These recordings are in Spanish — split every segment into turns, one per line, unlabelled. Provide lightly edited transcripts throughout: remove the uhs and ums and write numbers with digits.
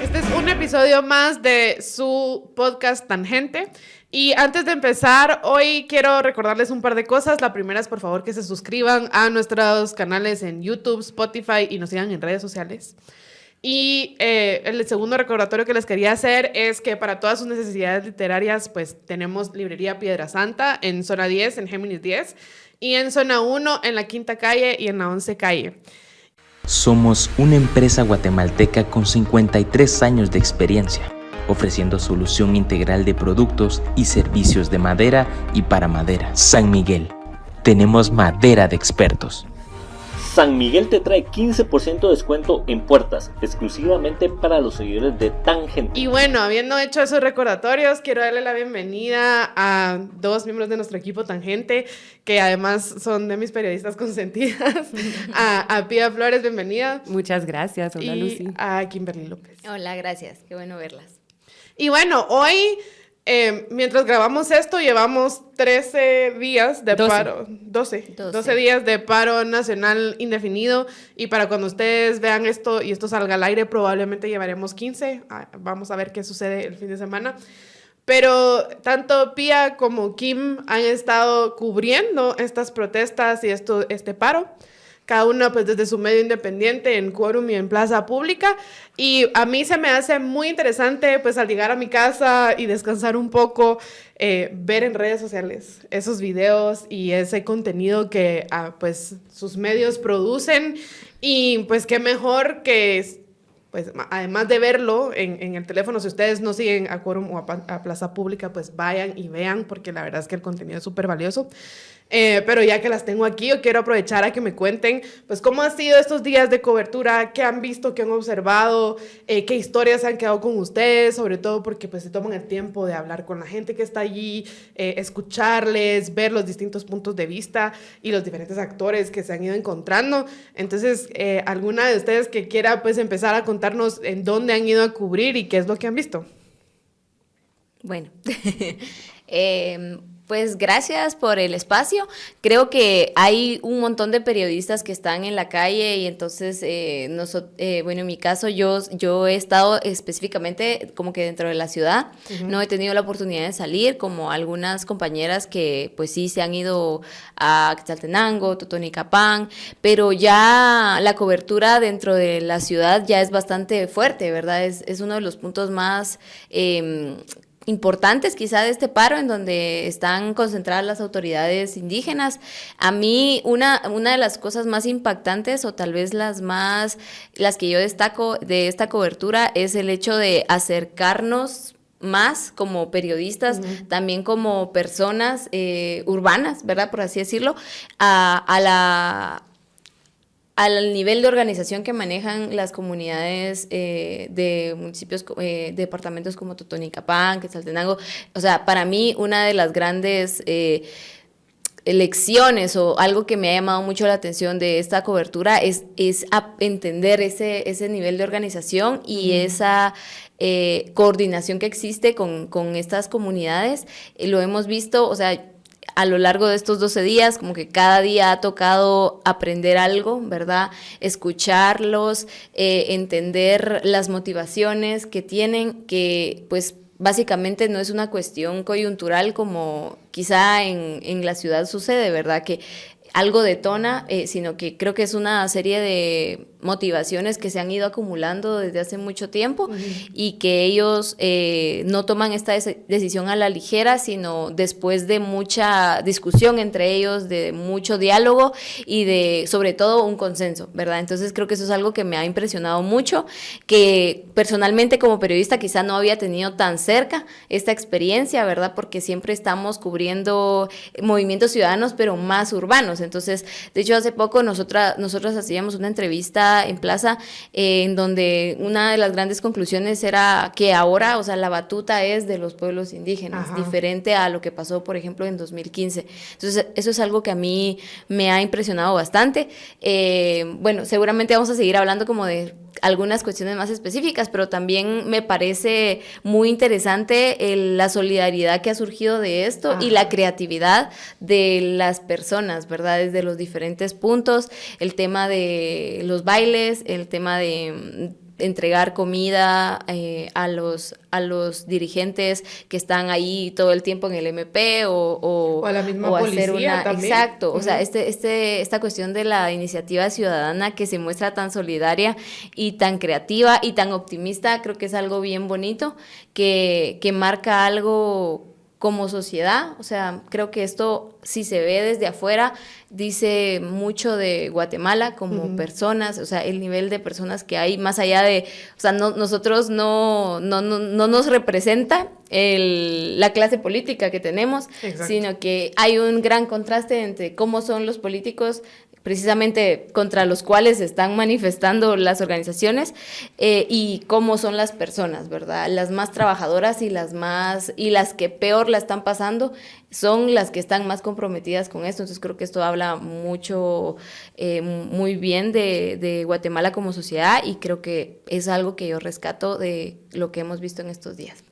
Este es un episodio más de su podcast Tangente. Y antes de empezar, hoy quiero recordarles un par de cosas. La primera es, por favor, que se suscriban a nuestros canales en YouTube, Spotify y nos sigan en redes sociales. Y el segundo recordatorio que les quería hacer es que para todas sus necesidades literarias, pues tenemos Librería Piedra Santa en zona 10, en Géminis 10, y en zona 1, en la Quinta Calle y en la 11 Calle.
Somos una empresa guatemalteca con 53 años de experiencia, ofreciendo solución integral de productos y servicios de madera y para madera. San Miguel, tenemos madera de expertos.
San Miguel te trae 15% de descuento en puertas, exclusivamente para los seguidores de Tangente.
Y bueno, habiendo hecho esos recordatorios, quiero darle la bienvenida a dos miembros de nuestro equipo Tangente, que además son de mis periodistas consentidas. A Pía Flores, bienvenida.
Muchas gracias, hola
y
Lucy.
a Kimberly López.
Hola, gracias, qué bueno verlas.
Y bueno, hoy, mientras grabamos esto, llevamos 13 días de
12.
paro. 12 días de paro nacional indefinido. Y para cuando ustedes vean esto y esto salga al aire, probablemente llevaremos 15. Vamos a ver qué sucede el fin de semana. Pero tanto Pía como Kim han estado cubriendo estas protestas y este paro. Cada una pues desde su medio independiente, en Quórum y en Plaza Pública. Y a mí se me hace muy interesante pues al llegar a mi casa y descansar un poco, ver en redes sociales esos videos y ese contenido que pues sus medios producen. Y pues qué mejor que, pues además de verlo en el teléfono, si ustedes no siguen a Quórum o a Plaza Pública, pues vayan y vean, porque la verdad es que el contenido es súper valioso. Pero ya que las tengo aquí, yo quiero aprovechar a que me cuenten pues cómo han sido estos días de cobertura, qué han visto, qué han observado, qué historias han quedado con ustedes, sobre todo porque pues se toman el tiempo de hablar con la gente que está allí, escucharles, ver los distintos puntos de vista y los diferentes actores que se han ido encontrando. Entonces, alguna de ustedes que quiera pues empezar a contarnos en dónde han ido a cubrir y qué es lo que han visto.
Bueno, pues gracias por el espacio. Creo que hay un montón de periodistas que están en la calle y entonces, bueno, en mi caso yo he estado específicamente como que dentro de la ciudad. Uh-huh. No he tenido la oportunidad de salir, como algunas compañeras que pues sí se han ido a Quetzaltenango, Totonicapán, pero ya la cobertura dentro de la ciudad ya es bastante fuerte, ¿verdad? Es uno de los puntos más importantes quizá de este paro, en donde están concentradas las autoridades indígenas. A mí una de las cosas más impactantes, o tal vez las que yo destaco de esta cobertura, es el hecho de acercarnos más como periodistas, uh-huh, también como personas urbanas, ¿verdad? Por así decirlo, al nivel de organización que manejan las comunidades de municipios, departamentos como Totonicapán, Quetzaltenango. O sea, para mí una de las grandes lecciones o algo que me ha llamado mucho la atención de esta cobertura es entender ese nivel de organización y esa coordinación que existe con estas comunidades. Lo hemos visto, o sea, a lo largo de estos 12 días, como que cada día ha tocado aprender algo, ¿verdad? Escucharlos, entender las motivaciones que tienen, que pues básicamente no es una cuestión coyuntural como quizá en la ciudad sucede, ¿verdad? Que algo detona, sino que creo que es una serie de motivaciones que se han ido acumulando desde hace mucho tiempo, uh-huh, y que ellos no toman esta decisión a la ligera, sino después de mucha discusión entre ellos, de mucho diálogo y de, sobre todo, un consenso, ¿verdad? Entonces creo que eso es algo que me ha impresionado mucho, que personalmente como periodista quizá no había tenido tan cerca esta experiencia, ¿verdad? Porque siempre estamos cubriendo movimientos ciudadanos, pero más urbanos. Entonces, de hecho, hace poco nosotras hacíamos una entrevista pasada en Plaza, en donde una de las grandes conclusiones era que ahora, o sea, la batuta es de los pueblos indígenas, diferente a lo que pasó, por ejemplo, en 2015. Entonces, eso es algo que a mí me ha impresionado bastante. Bueno, seguramente vamos a seguir hablando como de algunas cuestiones más específicas, pero también me parece muy interesante la solidaridad que ha surgido de esto y la creatividad de las personas, ¿verdad? Desde los diferentes puntos, el tema de los bailes, el tema de entregar comida a los dirigentes que están ahí todo el tiempo en el MP o
a la misma
policía
hacer una, también.
Exacto, o sea, esta cuestión de la iniciativa ciudadana que se muestra tan solidaria y tan creativa y tan optimista, creo que es algo bien bonito, que marca algo como sociedad. O sea, creo que esto, si se ve desde afuera, dice mucho de Guatemala como personas, o sea, el nivel de personas que hay, más allá de, o sea, nosotros no nos representa la clase política que tenemos, sino que hay un gran contraste entre cómo son los políticos precisamente contra los cuales se están manifestando las organizaciones y cómo son las personas, ¿verdad? Las más trabajadoras y las que peor la están pasando son las que están más comprometidas con esto. Entonces creo que esto habla mucho, muy bien de Guatemala como sociedad, y creo que es algo que yo rescato de lo que hemos visto en estos días.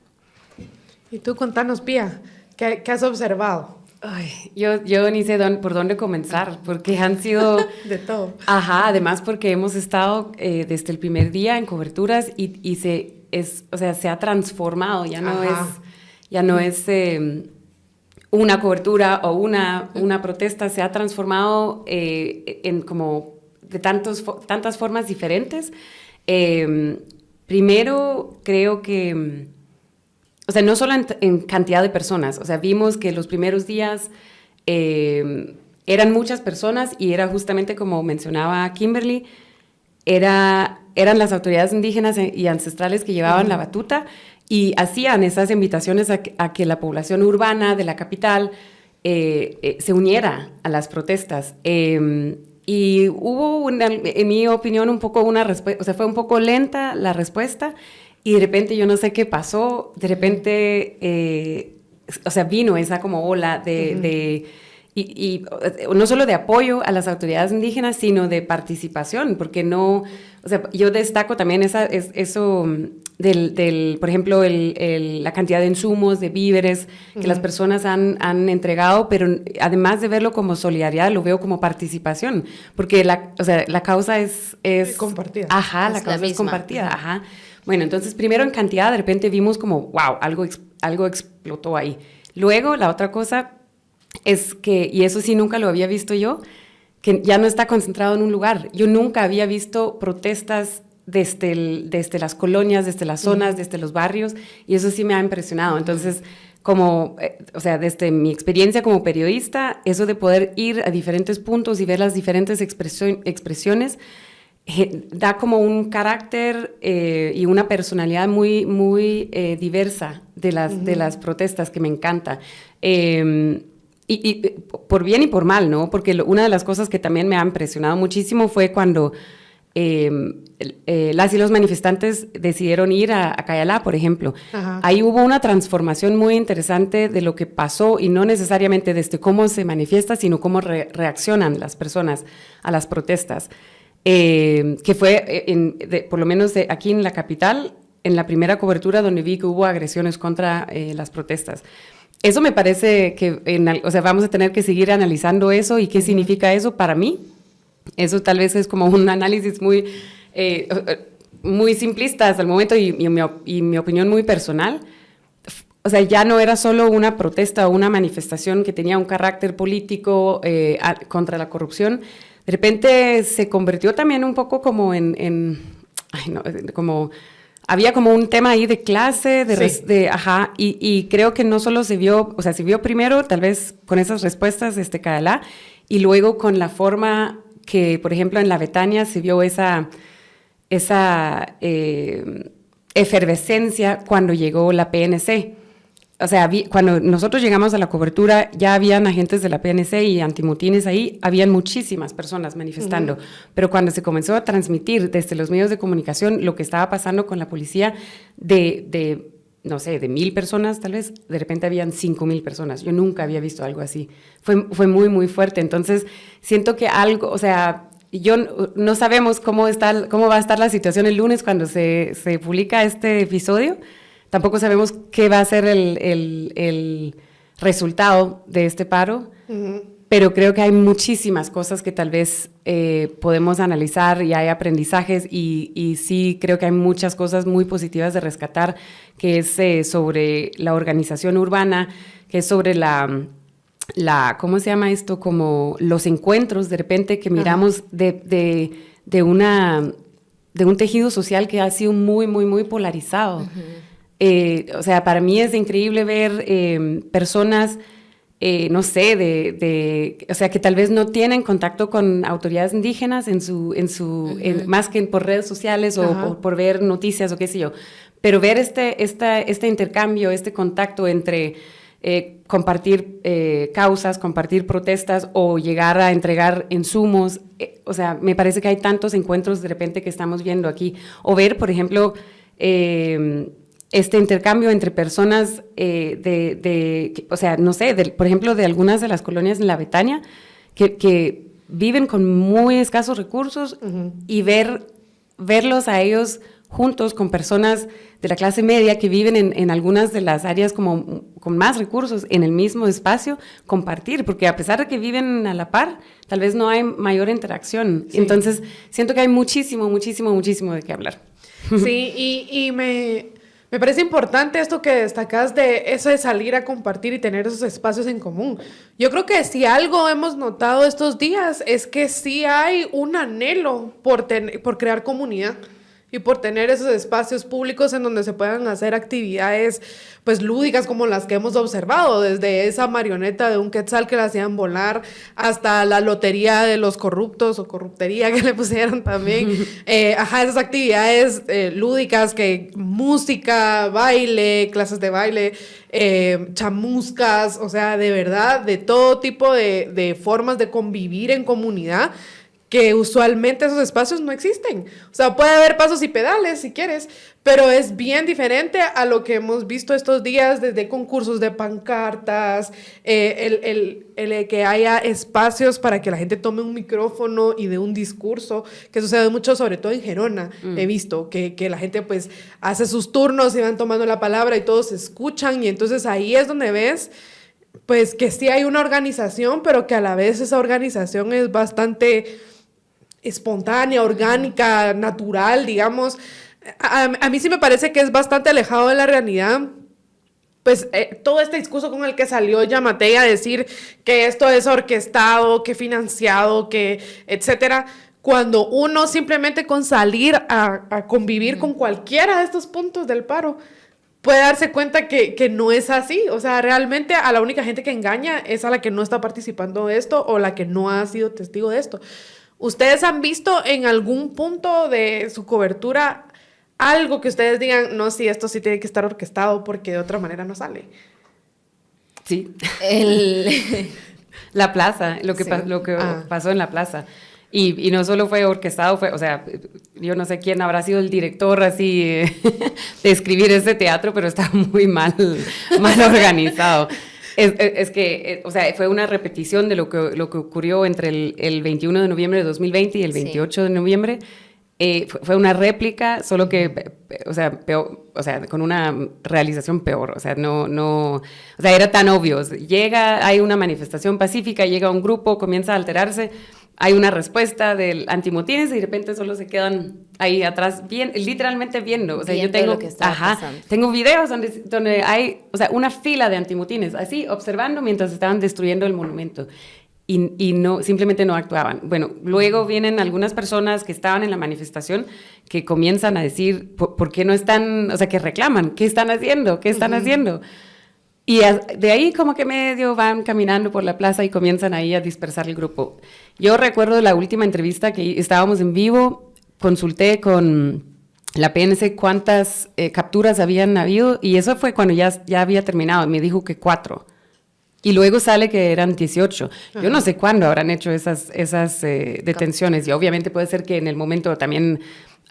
Y tú contanos, Pía, ¿qué has observado?
Ay, yo ni sé por dónde comenzar, porque han sido...
de todo.
Ajá, además porque hemos estado desde el primer día en coberturas y se ha transformado, ya no es una cobertura o una protesta, se ha transformado en como de tantas formas diferentes. Primero, creo que... O sea, no solo en cantidad de personas, o sea, vimos que los primeros días eran muchas personas y era justamente como mencionaba Kimberly, eran las autoridades indígenas y ancestrales que llevaban la batuta y hacían esas invitaciones a que la población urbana de la capital se uniera a las protestas. Y hubo, en mi opinión, un poco una respuesta, o sea, fue un poco lenta la respuesta. Y de repente yo no sé qué pasó, de repente, o sea, vino esa como ola y no solo de apoyo a las autoridades indígenas, sino de participación, porque no, o sea, yo destaco también eso por ejemplo, la cantidad de insumos, de víveres que las personas han entregado, pero además de verlo como solidaridad, lo veo como participación, porque la causa es
compartida.
Ajá, la causa es compartida, ajá. Bueno, entonces primero en cantidad de repente vimos como, wow, algo explotó ahí. Luego la otra cosa es que, y eso sí nunca lo había visto yo, que ya no está concentrado en un lugar. Yo nunca había visto protestas desde las colonias, desde las zonas, desde los barrios, y eso sí me ha impresionado. Entonces, como, o sea, desde mi experiencia como periodista, eso de poder ir a diferentes puntos y ver las diferentes expresiones, da como un carácter y una personalidad muy, muy diversa de las protestas, que me encanta. Y por bien y por mal, ¿no? Porque una de las cosas que también me ha impresionado muchísimo fue cuando las y los manifestantes decidieron ir a Cayalá, por ejemplo. Ajá. Ahí hubo una transformación muy interesante de lo que pasó, y no necesariamente desde cómo se manifiesta, sino cómo reaccionan las personas a las protestas. Que fue, por lo menos aquí en la capital, en la primera cobertura donde vi que hubo agresiones contra las protestas. Eso me parece que, o sea, vamos a tener que seguir analizando eso y qué significa eso para mí. Eso tal vez es como un análisis muy simplista hasta el momento y mi opinión muy personal. O sea, ya no era solo una protesta o una manifestación que tenía un carácter político contra la corrupción. De repente se convirtió también un poco como como había como un tema ahí de clase, y creo que no solo se vio, o sea, se vio primero tal vez con esas respuestas de Cayalá, y luego con la forma que, por ejemplo, en la Betania se vio esa efervescencia cuando llegó la PNC. o sea, cuando nosotros llegamos a la cobertura, ya habían agentes de la PNC y antimotines ahí, habían muchísimas personas manifestando, pero cuando se comenzó a transmitir desde los medios de comunicación lo que estaba pasando con la policía, no sé, de 1,000 personas tal vez, de repente habían 5,000 personas. Yo nunca había visto algo así. Fue muy, muy fuerte. Entonces, siento que algo, o sea, no sabemos cómo va a estar la situación el lunes cuando se publica este episodio. Tampoco sabemos qué va a ser el resultado de este paro, pero creo que hay muchísimas cosas que tal vez podemos analizar y hay aprendizajes y sí creo que hay muchas cosas muy positivas de rescatar, que es sobre la organización urbana, que es sobre ¿cómo se llama esto? Como los encuentros de repente que miramos de un tejido social que ha sido muy, muy, muy polarizado. O sea, para mí es increíble ver personas, no sé, o sea, que tal vez no tienen contacto con autoridades indígenas más que por redes sociales o por ver noticias o qué sé yo, pero ver este intercambio, este contacto entre compartir causas, compartir protestas o llegar a entregar insumos, o sea, me parece que hay tantos encuentros de repente que estamos viendo aquí, o ver, por ejemplo, este intercambio entre personas o sea, no sé, por ejemplo, de algunas de las colonias en la Betania que viven con muy escasos recursos y verlos a ellos juntos con personas de la clase media que viven en algunas de las áreas como con más recursos en el mismo espacio, compartir, porque a pesar de que viven a la par, tal vez no hay mayor interacción. Sí. Entonces, siento que hay muchísimo, muchísimo, muchísimo de qué hablar.
Sí, y me parece importante esto que destacas de eso de salir a compartir y tener esos espacios en común. Yo creo que si algo hemos notado estos días es que sí hay un anhelo por crear comunidad y por tener esos espacios públicos en donde se puedan hacer actividades pues lúdicas como las que hemos observado, desde esa marioneta de un quetzal que la hacían volar hasta la lotería de los corruptos o corruptería que le pusieron también, esas actividades lúdicas, que música, baile, clases de baile, chamuscas, o sea, de verdad, de todo tipo de formas de convivir en comunidad, que usualmente esos espacios no existen. O sea, puede haber pasos y pedales si quieres, pero es bien diferente a lo que hemos visto estos días, desde concursos de pancartas, el que haya espacios para que la gente tome un micrófono y dé un discurso, que sucede mucho, sobre todo en Gerona. He visto que la gente pues hace sus turnos y van tomando la palabra y todos escuchan, y entonces ahí es donde ves pues que sí hay una organización, pero que a la vez esa organización es bastante espontánea, orgánica, natural, digamos. A mí sí me parece que es bastante alejado de la realidad, pues todo este discurso con el que salió Yamatei a decir que esto es orquestado, que financiado, que etcétera, cuando uno simplemente con salir a convivir con cualquiera de estos puntos del paro puede darse cuenta que no es así. O sea, realmente a la única gente que engaña es a la que no está participando de esto o la que no ha sido testigo de esto. ¿Ustedes han visto en algún punto de su cobertura algo que ustedes digan, no, sí, esto sí tiene que estar orquestado porque de otra manera no sale?
Sí. La plaza, lo que pasó en la plaza. Y no solo fue orquestado, o sea, yo no sé quién habrá sido el director así de escribir ese teatro, pero está muy mal organizado. Es que, o sea, fue una repetición de lo que ocurrió entre el 21 de noviembre de 2020 y el 28 de noviembre. Fue una réplica, solo que, o sea, peor, o sea, con una realización peor. O sea, o sea, era tan obvio. Hay una manifestación pacífica, llega un grupo, comienza a alterarse, hay una respuesta del antimotines y de repente solo se quedan ahí atrás, literalmente viendo. O sea, yo tengo videos donde hay, o sea, una fila de antimotines, así, observando mientras estaban destruyendo el monumento. Y no, simplemente no actuaban. Bueno, luego vienen algunas personas que estaban en la manifestación que comienzan a decir, ¿por qué no están? O sea, que reclaman, ¿qué están haciendo? ¿Qué están haciendo? Y de ahí como que medio van caminando por la plaza y comienzan ahí a dispersar el grupo. Yo recuerdo la última entrevista que estábamos en vivo, consulté con la PNC cuántas capturas habían habido, y eso fue cuando ya había terminado, me dijo que 4. Y luego sale que eran 18. Ajá. Yo no sé cuándo habrán hecho esas detenciones, y obviamente puede ser que en el momento también,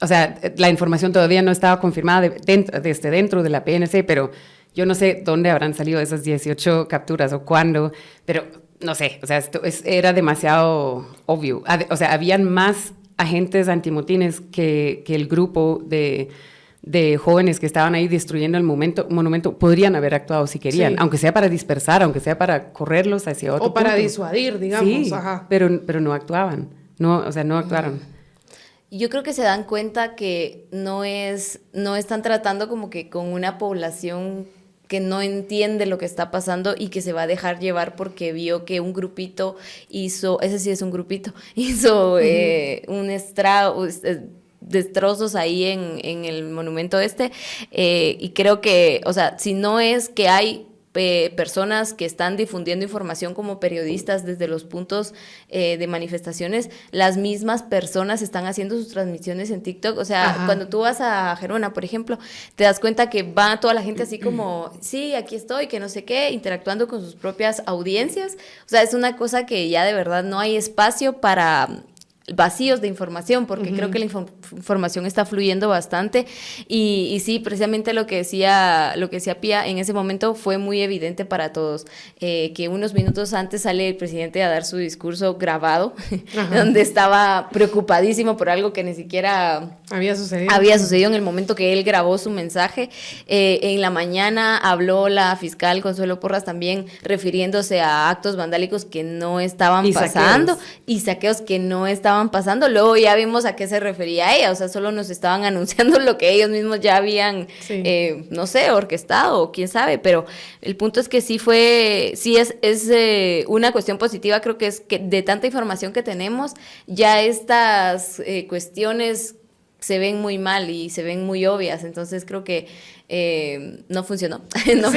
o sea, la información todavía no estaba confirmada dentro de la PNC, pero yo no sé dónde habrán salido esas 18 capturas o cuándo, pero no sé, o sea, era demasiado obvio. O sea, habían más agentes antimotines que el grupo de jóvenes que estaban ahí destruyendo el monumento podrían haber actuado si querían, sí, aunque sea para dispersar, aunque sea para correrlos hacia otro
o para
punto.
Disuadir, digamos.
Sí,
ajá.
Pero no actuaban, no actuaron.
Yo creo que se dan cuenta que no están tratando como que con una población que no entiende lo que está pasando y que se va a dejar llevar porque vio que un grupito hizo, ese sí es un grupito, hizo un estrago, destrozos ahí en el monumento y creo que, o sea, si no es que hay personas que están difundiendo información como periodistas desde los puntos de manifestaciones, las mismas personas están haciendo sus transmisiones en TikTok. O sea, ajá, cuando tú vas a Gerona, por ejemplo, te das cuenta que va toda la gente así como, sí, aquí estoy, que no sé qué, interactuando con sus propias audiencias. O sea, es una cosa que ya de verdad no hay espacio para vacíos de información, porque creo que la información está fluyendo bastante y sí, precisamente lo que decía Pía en ese momento fue muy evidente para todos, que unos minutos antes sale el presidente a dar su discurso grabado, donde estaba preocupadísimo por algo que ni siquiera había sucedido en el momento que él grabó su mensaje. En la mañana habló la fiscal Consuelo Porras también refiriéndose a actos vandálicos que no estaban pasando y saqueos que no estaban pasando. Luego ya vimos a qué se refería ella, o sea, solo nos estaban anunciando lo que ellos mismos ya habían, sí, no sé, orquestado o quién sabe, pero el punto es que sí es una cuestión positiva. Creo que es que de tanta información que tenemos, ya estas cuestiones se ven muy mal y se ven muy obvias, entonces creo que no funcionó, funcionó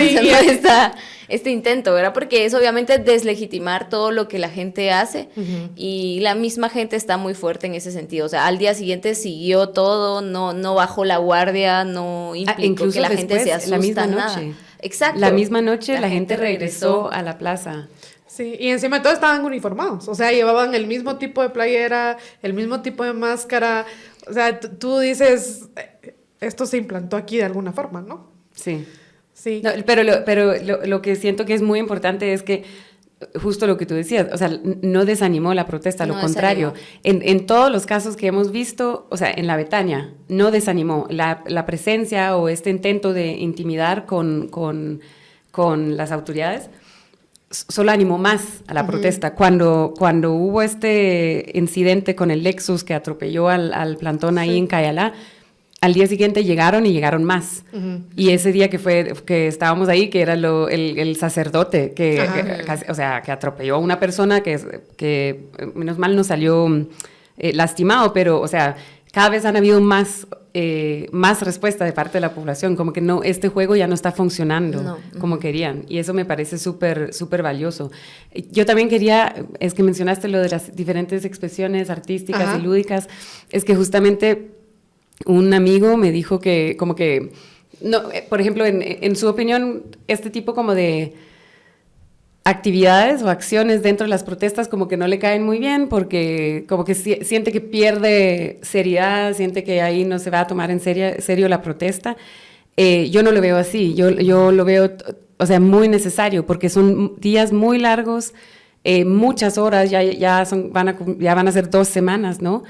este intento, ¿verdad? Porque es obviamente deslegitimar todo lo que la gente hace y la misma gente está muy fuerte en ese sentido, o sea, al día siguiente siguió todo, no bajó la guardia, no implicó que la gente se asusta, la misma
noche.
Nada. Exacto.
La misma noche la gente regresó a la plaza.
Sí, y encima de todo estaban uniformados, o sea, llevaban el mismo tipo de playera, el mismo tipo de máscara, o sea, tú dices, esto se implantó aquí de alguna forma, ¿no?
Sí.
Sí.
No, pero lo que siento que es muy importante es que, justo lo que tú decías, o sea, no desanimó la protesta, lo contrario. En todos los casos que hemos visto, o sea, en la Betania, no desanimó la presencia o este intento de intimidar con las autoridades, solo animó más a la protesta. Cuando hubo este incidente con el Lexus que atropelló al plantón ahí en Cayalá, al día siguiente llegaron más. Y ese día que estábamos ahí, que era el sacerdote que atropelló a una persona que menos mal no salió lastimado, pero, o sea, cada vez han habido más respuesta de parte de la población, como que no, este juego ya no está funcionando como querían, y eso me parece súper, súper valioso. Yo también es que mencionaste lo de las diferentes expresiones artísticas y lúdicas, es que justamente un amigo me dijo que, como que, no, por ejemplo, en su opinión, este tipo como de actividades o acciones dentro de las protestas como que no le caen muy bien porque como que siente que pierde seriedad, siente que ahí no se va a tomar en serio la protesta. Yo no lo veo así, yo lo veo, o sea, muy necesario porque son días muy largos, muchas horas, ya van a ser 2 semanas, ¿no?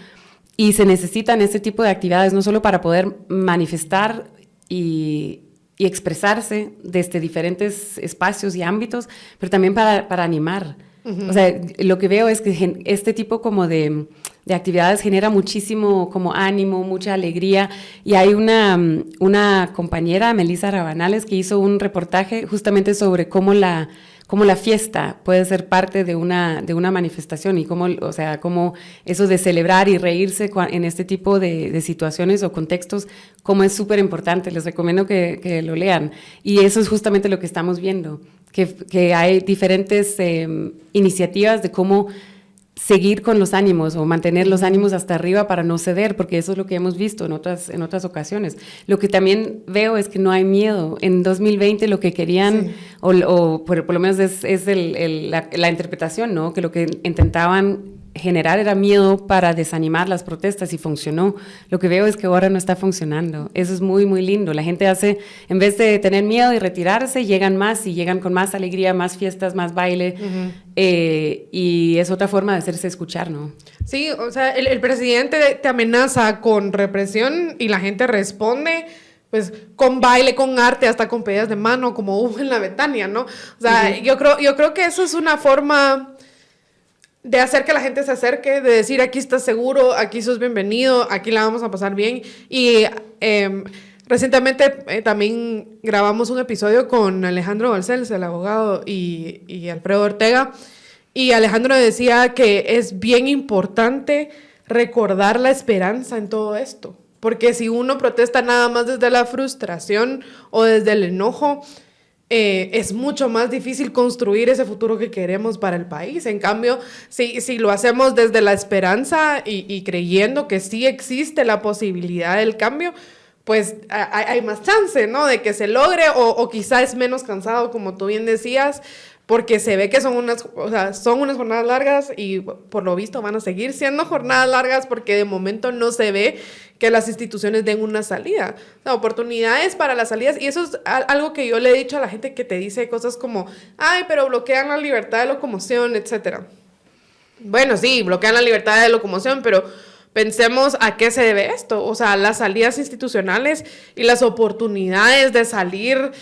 Y se necesitan este tipo de actividades no solo para poder manifestar y expresarse desde diferentes espacios y ámbitos, pero también para animar. O sea, lo que veo es que este tipo como de actividades genera muchísimo como ánimo, mucha alegría, y hay una compañera, Melissa Rabanales, que hizo un reportaje justamente sobre cómo la fiesta puede ser parte de una manifestación y cómo eso de celebrar y reírse en este tipo de situaciones o contextos, cómo es súper importante. Les recomiendo que lo lean. Y eso es justamente lo que estamos viendo, que hay diferentes iniciativas de cómo seguir con los ánimos o mantener los ánimos hasta arriba para no ceder, porque eso es lo que hemos visto en otras ocasiones. Lo que también veo es que no hay miedo. En 2020 lo que querían, sí, o por lo menos es la interpretación, ¿no? Que lo que intentaban generar era miedo para desanimar las protestas y funcionó. Lo que veo es que ahora no está funcionando. Eso es muy, muy lindo. La gente en vez de tener miedo y retirarse, llegan más y llegan con más alegría, más fiestas, más baile. Y es otra forma de hacerse escuchar, ¿no?
Sí, o sea, el presidente te amenaza con represión y la gente responde pues con baile, con arte, hasta con pedidas de mano, como hubo en la Betania, ¿no? O sea, yo creo que eso es una forma de hacer que la gente se acerque, de decir aquí estás seguro, aquí sos bienvenido, aquí la vamos a pasar bien. Y recientemente también grabamos un episodio con Alejandro Balcells, el abogado, y Alfredo Ortega, y Alejandro decía que es bien importante recordar la esperanza en todo esto, porque si uno protesta nada más desde la frustración o desde el enojo, es mucho más difícil construir ese futuro que queremos para el país. En cambio, si lo hacemos desde la esperanza y creyendo que sí existe la posibilidad del cambio, pues hay más chance, ¿no? De que se logre o quizá es menos cansado, como tú bien decías, porque se ve que son unas jornadas largas y por lo visto van a seguir siendo jornadas largas porque de momento no se ve que las instituciones den una salida, o sea, oportunidades para las salidas, y eso es algo que yo le he dicho a la gente que te dice cosas como, ay, pero bloquean la libertad de locomoción, etcétera. Bueno, sí, bloquean la libertad de locomoción, pero pensemos a qué se debe esto, o sea, las salidas institucionales y las oportunidades de salir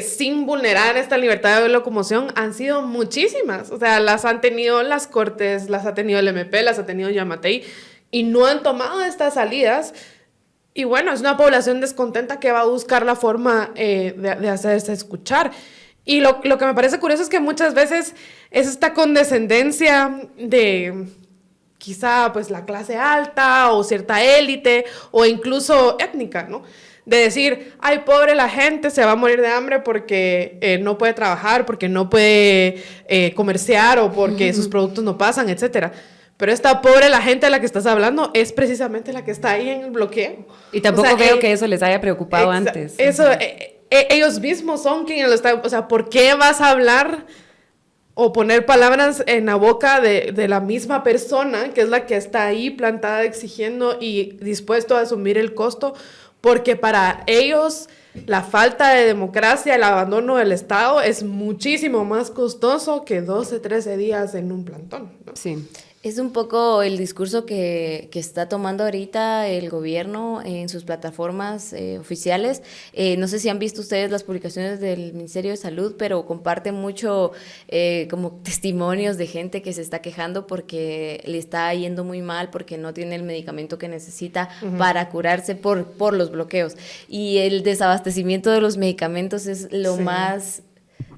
sin vulnerar esta libertad de locomoción han sido muchísimas, o sea, las han tenido las Cortes, las ha tenido el MP, las ha tenido Yamatei, y no han tomado estas salidas, y bueno, es una población descontenta que va a buscar la forma de hacerse escuchar. Y lo que me parece curioso es que muchas veces es esta condescendencia de quizá pues la clase alta o cierta élite o incluso étnica, ¿no? De decir, ay, pobre la gente, se va a morir de hambre porque no puede trabajar, porque no puede comerciar o porque sus productos no pasan, etcétera. Pero esta pobre la gente de la que estás hablando es precisamente la que está ahí en el bloqueo.
Y tampoco veo que eso les haya preocupado antes.
Eso, ellos mismos son quienes lo están... O sea, ¿por qué vas a hablar o poner palabras en la boca de la misma persona que es la que está ahí plantada exigiendo y dispuesto a asumir el costo? Porque para ellos la falta de democracia, el abandono del Estado es muchísimo más costoso que 12, 13 días en un plantón, ¿no?
Sí.
Es un poco el discurso que está tomando ahorita el gobierno en sus plataformas oficiales. No sé si han visto ustedes las publicaciones del Ministerio de Salud, pero comparten mucho como testimonios de gente que se está quejando porque le está yendo muy mal, porque no tiene el medicamento que necesita para curarse por los bloqueos. Y el desabastecimiento de los medicamentos es lo más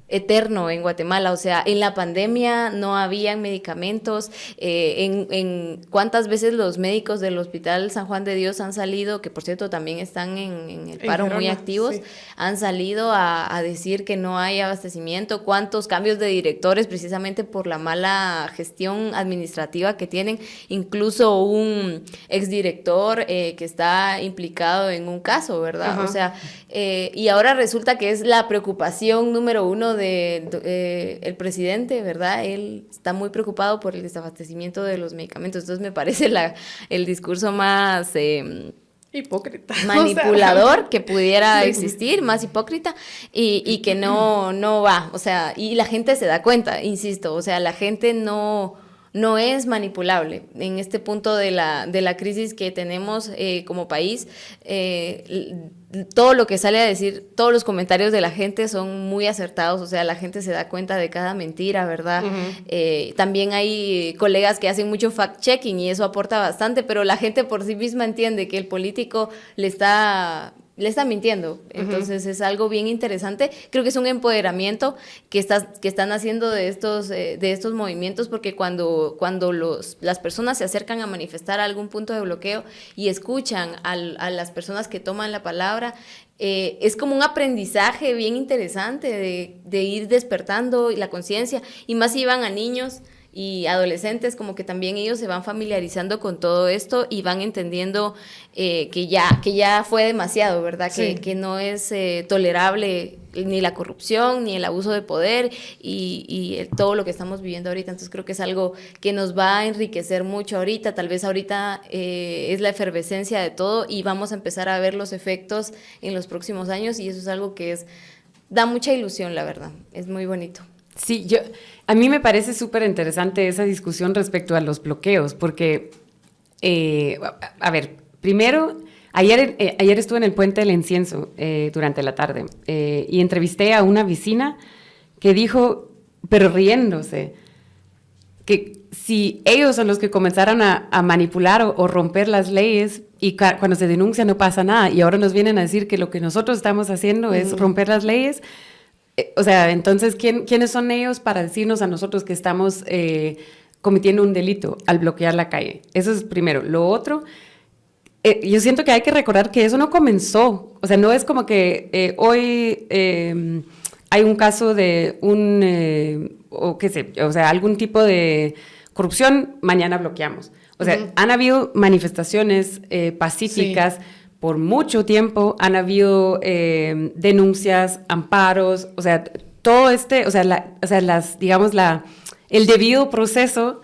eterno en Guatemala, o sea, en la pandemia no habían medicamentos, en cuántas veces los médicos del Hospital San Juan de Dios han salido, que por cierto también están en el paro muy activos, sí, han salido a decir que no hay abastecimiento, cuántos cambios de directores precisamente por la mala gestión administrativa que tienen, incluso un exdirector que está implicado en un caso, ¿verdad? Ajá. O sea, y ahora resulta que es la preocupación número uno el presidente, ¿verdad? Él está muy preocupado por el desabastecimiento de los medicamentos. Entonces me parece el discurso más
hipócrita,
manipulador que pudiera existir, más hipócrita y que no va, o sea, y la gente se da cuenta, insisto, o sea, la gente no es manipulable en este punto de la crisis que tenemos como país. Todo lo que sale a decir, todos los comentarios de la gente son muy acertados, o sea, la gente se da cuenta de cada mentira, ¿verdad? Uh-huh. También hay colegas que hacen mucho fact-checking y eso aporta bastante, pero la gente por sí misma entiende que el político le está mintiendo. Entonces es algo bien interesante. Creo que es un empoderamiento que están haciendo de estos movimientos, porque cuando las personas se acercan a manifestar algún punto de bloqueo y escuchan a las personas que toman la palabra, es como un aprendizaje bien interesante de ir despertando la conciencia, y más si van a niños y adolescentes, como que también ellos se van familiarizando con todo esto y van entendiendo que ya fue demasiado, ¿verdad?
Sí.
Que no es tolerable ni la corrupción, ni el abuso de poder y todo lo que estamos viviendo ahorita. Entonces creo que es algo que nos va a enriquecer mucho ahorita. Tal vez ahorita es la efervescencia de todo y vamos a empezar a ver los efectos en los próximos años y eso es algo que da mucha ilusión, la verdad. Es muy bonito.
Sí, a mí me parece súper interesante esa discusión respecto a los bloqueos, porque, a ver, primero, ayer estuve en el Puente del Incienso durante la tarde y entrevisté a una vecina que dijo, pero riéndose, que si ellos son los que comenzaron a manipular o romper las leyes y cuando se denuncia no pasa nada y ahora nos vienen a decir que lo que nosotros estamos haciendo es romper las leyes, o sea, entonces, ¿quiénes son ellos para decirnos a nosotros que estamos cometiendo un delito al bloquear la calle? Eso es primero. Lo otro, yo siento que hay que recordar que eso no comenzó. O sea, no es como que hoy hay un caso de algún tipo de corrupción, mañana bloqueamos. O sea, han habido manifestaciones pacíficas. Sí. Por mucho tiempo han habido denuncias, amparos, o sea, todo el debido proceso.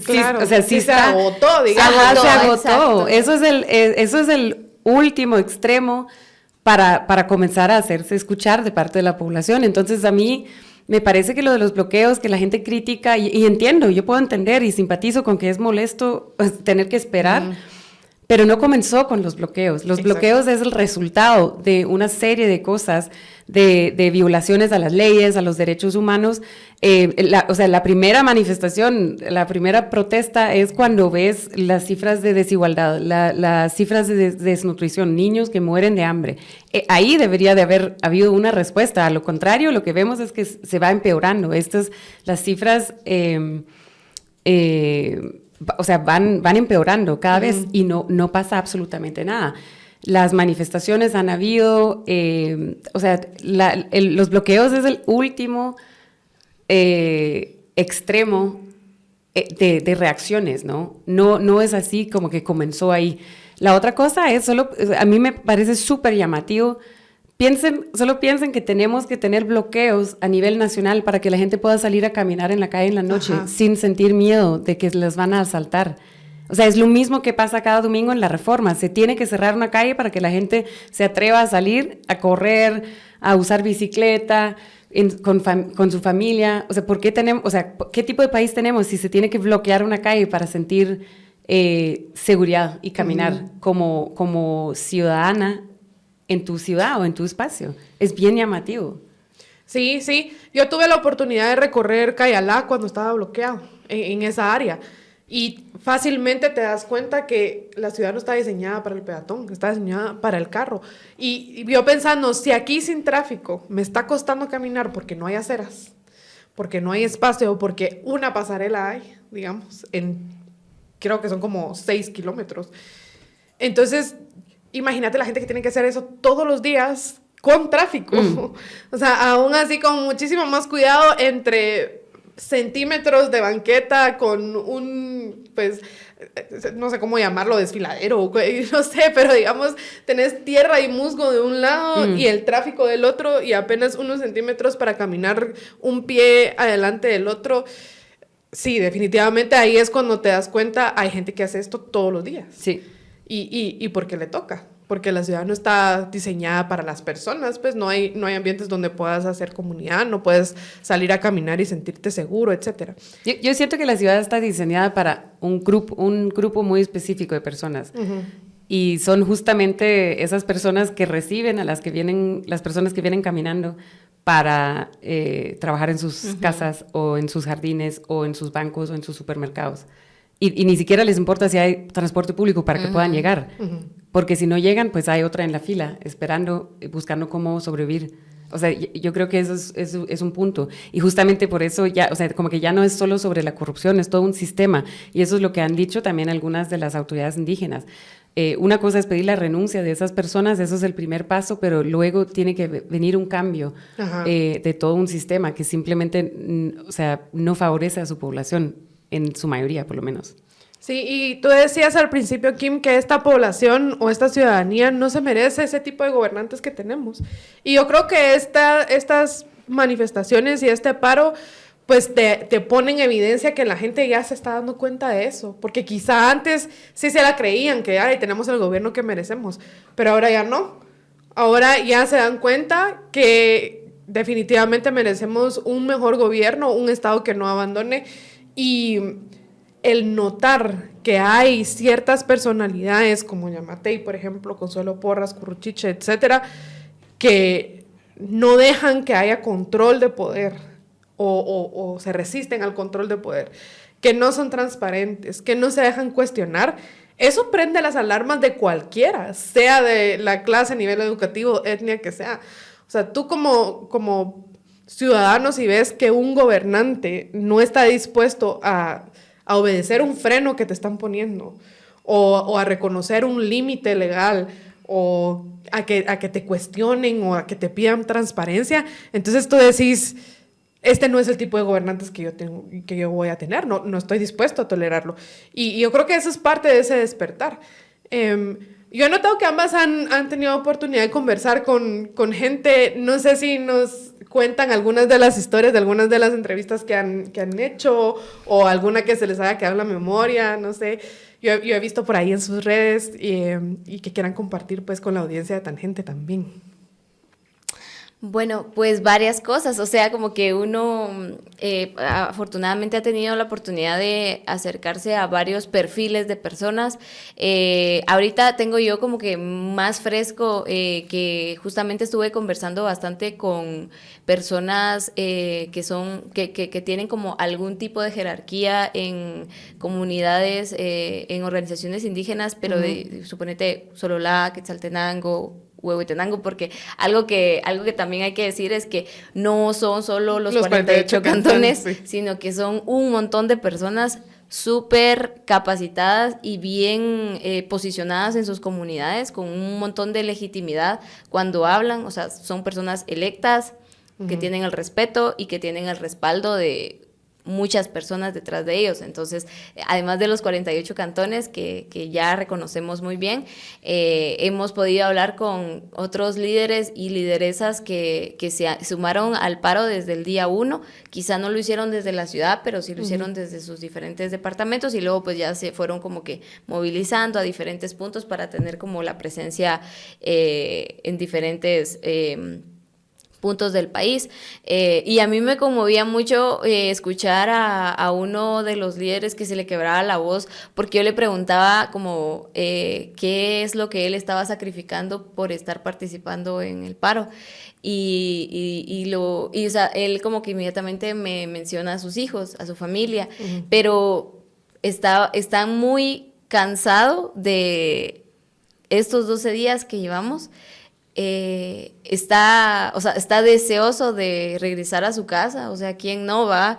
Claro,
sí, o sea, sí
se agotó, digamos.
Se agotó. Eso es el último extremo para comenzar a hacerse escuchar de parte de la población. Entonces, a mí me parece que lo de los bloqueos, que la gente critica, y entiendo, yo puedo entender y simpatizo con que es molesto tener que esperar, pero no comenzó con los bloqueos. Los bloqueos es el resultado de una serie de cosas, de violaciones a las leyes, a los derechos humanos. La primera manifestación, la primera protesta es cuando ves las cifras de desigualdad, las cifras de desnutrición, niños que mueren de hambre. Ahí debería de haber habido una respuesta. A lo contrario, lo que vemos es que se va empeorando. Las cifras van empeorando cada vez y no pasa absolutamente nada. Las manifestaciones han habido, los bloqueos es el último extremo de reacciones, ¿no? No es así como que comenzó ahí. La otra cosa es, a mí me parece súper llamativo, solo piensen que tenemos que tener bloqueos a nivel nacional para que la gente pueda salir a caminar en la calle en la noche sin sentir miedo de que les van a asaltar. O sea, es lo mismo que pasa cada domingo en la Reforma. Se tiene que cerrar una calle para que la gente se atreva a salir, a correr, a usar bicicleta, con su familia. O sea, ¿qué tipo de país tenemos si se tiene que bloquear una calle para sentir seguridad y caminar como ciudadana en tu ciudad o en tu espacio? Es bien llamativo.
Sí. Yo tuve la oportunidad de recorrer Cayalá cuando estaba bloqueado en esa área. Y fácilmente te das cuenta que la ciudad no está diseñada para el peatón, está diseñada para el carro. Y yo pensando, si aquí sin tráfico me está costando caminar porque no hay aceras, porque no hay espacio, porque una pasarela hay, digamos, creo que son como 6 kilómetros. Entonces, imagínate la gente que tiene que hacer eso todos los días con tráfico. O sea, aún así con muchísimo más cuidado entre centímetros de banqueta con no sé cómo llamarlo, desfiladero, no sé, pero digamos, tenés tierra y musgo de un lado y el tráfico del otro y apenas unos centímetros para caminar un pie adelante del otro. Sí, definitivamente ahí es cuando te das cuenta, hay gente que hace esto todos los días.
Sí.
Y porque le toca. Porque la ciudad no está diseñada para las personas, pues no hay ambientes donde puedas hacer comunidad, no puedes salir a caminar y sentirte seguro, etc.
Yo siento que la ciudad está diseñada para un grupo muy específico de personas. Y son justamente esas personas que reciben a las personas que vienen caminando para trabajar en sus casas o en sus jardines o en sus bancos o en sus supermercados. Y ni siquiera les importa si hay transporte público para que puedan llegar. Porque si no llegan, pues hay otra en la fila, esperando, buscando cómo sobrevivir O sea, yo creo que eso es un punto. Y justamente por eso ya, o sea, como que ya no es solo sobre la corrupción, es todo un sistema. Y eso es lo que han dicho también algunas de las autoridades indígenas. Una cosa es pedir la renuncia de esas personas, eso es el primer paso, pero luego tiene que venir un cambio de todo un sistema que simplemente, o sea, no favorece a su población, en su mayoría por lo menos.
Sí, y tú decías al principio, Kim, que esta población o esta ciudadanía no se merece ese tipo de gobernantes que tenemos. Y yo creo que estas manifestaciones y este paro, pues te ponen en evidencia que la gente ya se está dando cuenta de eso. Porque quizá antes sí se la creían, que ay, tenemos el gobierno que merecemos, pero ahora ya no. Ahora ya se dan cuenta que definitivamente merecemos un mejor gobierno, un Estado que no abandone. Y el notar que hay ciertas personalidades como Yamatei, por ejemplo, Consuelo Porras, Curruchiche, etcétera, que no dejan que haya control de poder o se resisten al control de poder, que no son transparentes, que no se dejan cuestionar, eso prende las alarmas de cualquiera, sea de la clase, nivel educativo, etnia que sea. O sea, tú como ciudadano, si ves que un gobernante no está dispuesto a obedecer un freno que te están poniendo, o a reconocer un límite legal, o a que te cuestionen, o a que te pidan transparencia, entonces tú decís, este no es el tipo de gobernantes que yo voy a tener, no estoy dispuesto a tolerarlo. Y yo creo que eso es parte de ese despertar. Yo he notado que ambas han tenido oportunidad de conversar con gente, no sé si nos cuentan algunas de las historias de algunas de las entrevistas que han hecho, o alguna que se les haya quedado en la memoria, no sé. Yo he visto por ahí en sus redes y que quieran compartir pues con la audiencia de Tangente también.
Bueno, pues varias cosas, o sea, como que uno afortunadamente ha tenido la oportunidad de acercarse a varios perfiles de personas. Ahorita tengo yo como que más fresco que justamente estuve conversando bastante con personas que tienen como algún tipo de jerarquía en comunidades, en organizaciones indígenas, pero suponete Sololá, Quetzaltenango, Huehuetenango, porque algo que también hay que decir es que no son solo los 48 cantones, sí, sino que son un montón de personas súper capacitadas y bien posicionadas en sus comunidades, con un montón de legitimidad cuando hablan, o sea, son personas electas, que tienen el respeto y que tienen el respaldo de muchas personas detrás de ellos. Entonces, además de los 48 cantones que ya reconocemos muy bien, hemos podido hablar con otros líderes y lideresas que se sumaron al paro desde el día 1. Quizá no lo hicieron desde la ciudad, pero sí lo hicieron desde sus diferentes departamentos, y luego pues ya se fueron como que movilizando a diferentes puntos para tener como la presencia en diferentes puntos del país. Y a mí me conmovía mucho escuchar a uno de los líderes que se le quebraba la voz, porque yo le preguntaba como qué es lo que él estaba sacrificando por estar participando en el paro. O sea, él como que inmediatamente me menciona a sus hijos, a su familia, pero está muy cansado de estos 12 días que llevamos. Está deseoso de regresar a su casa, o sea, ¿quién no va?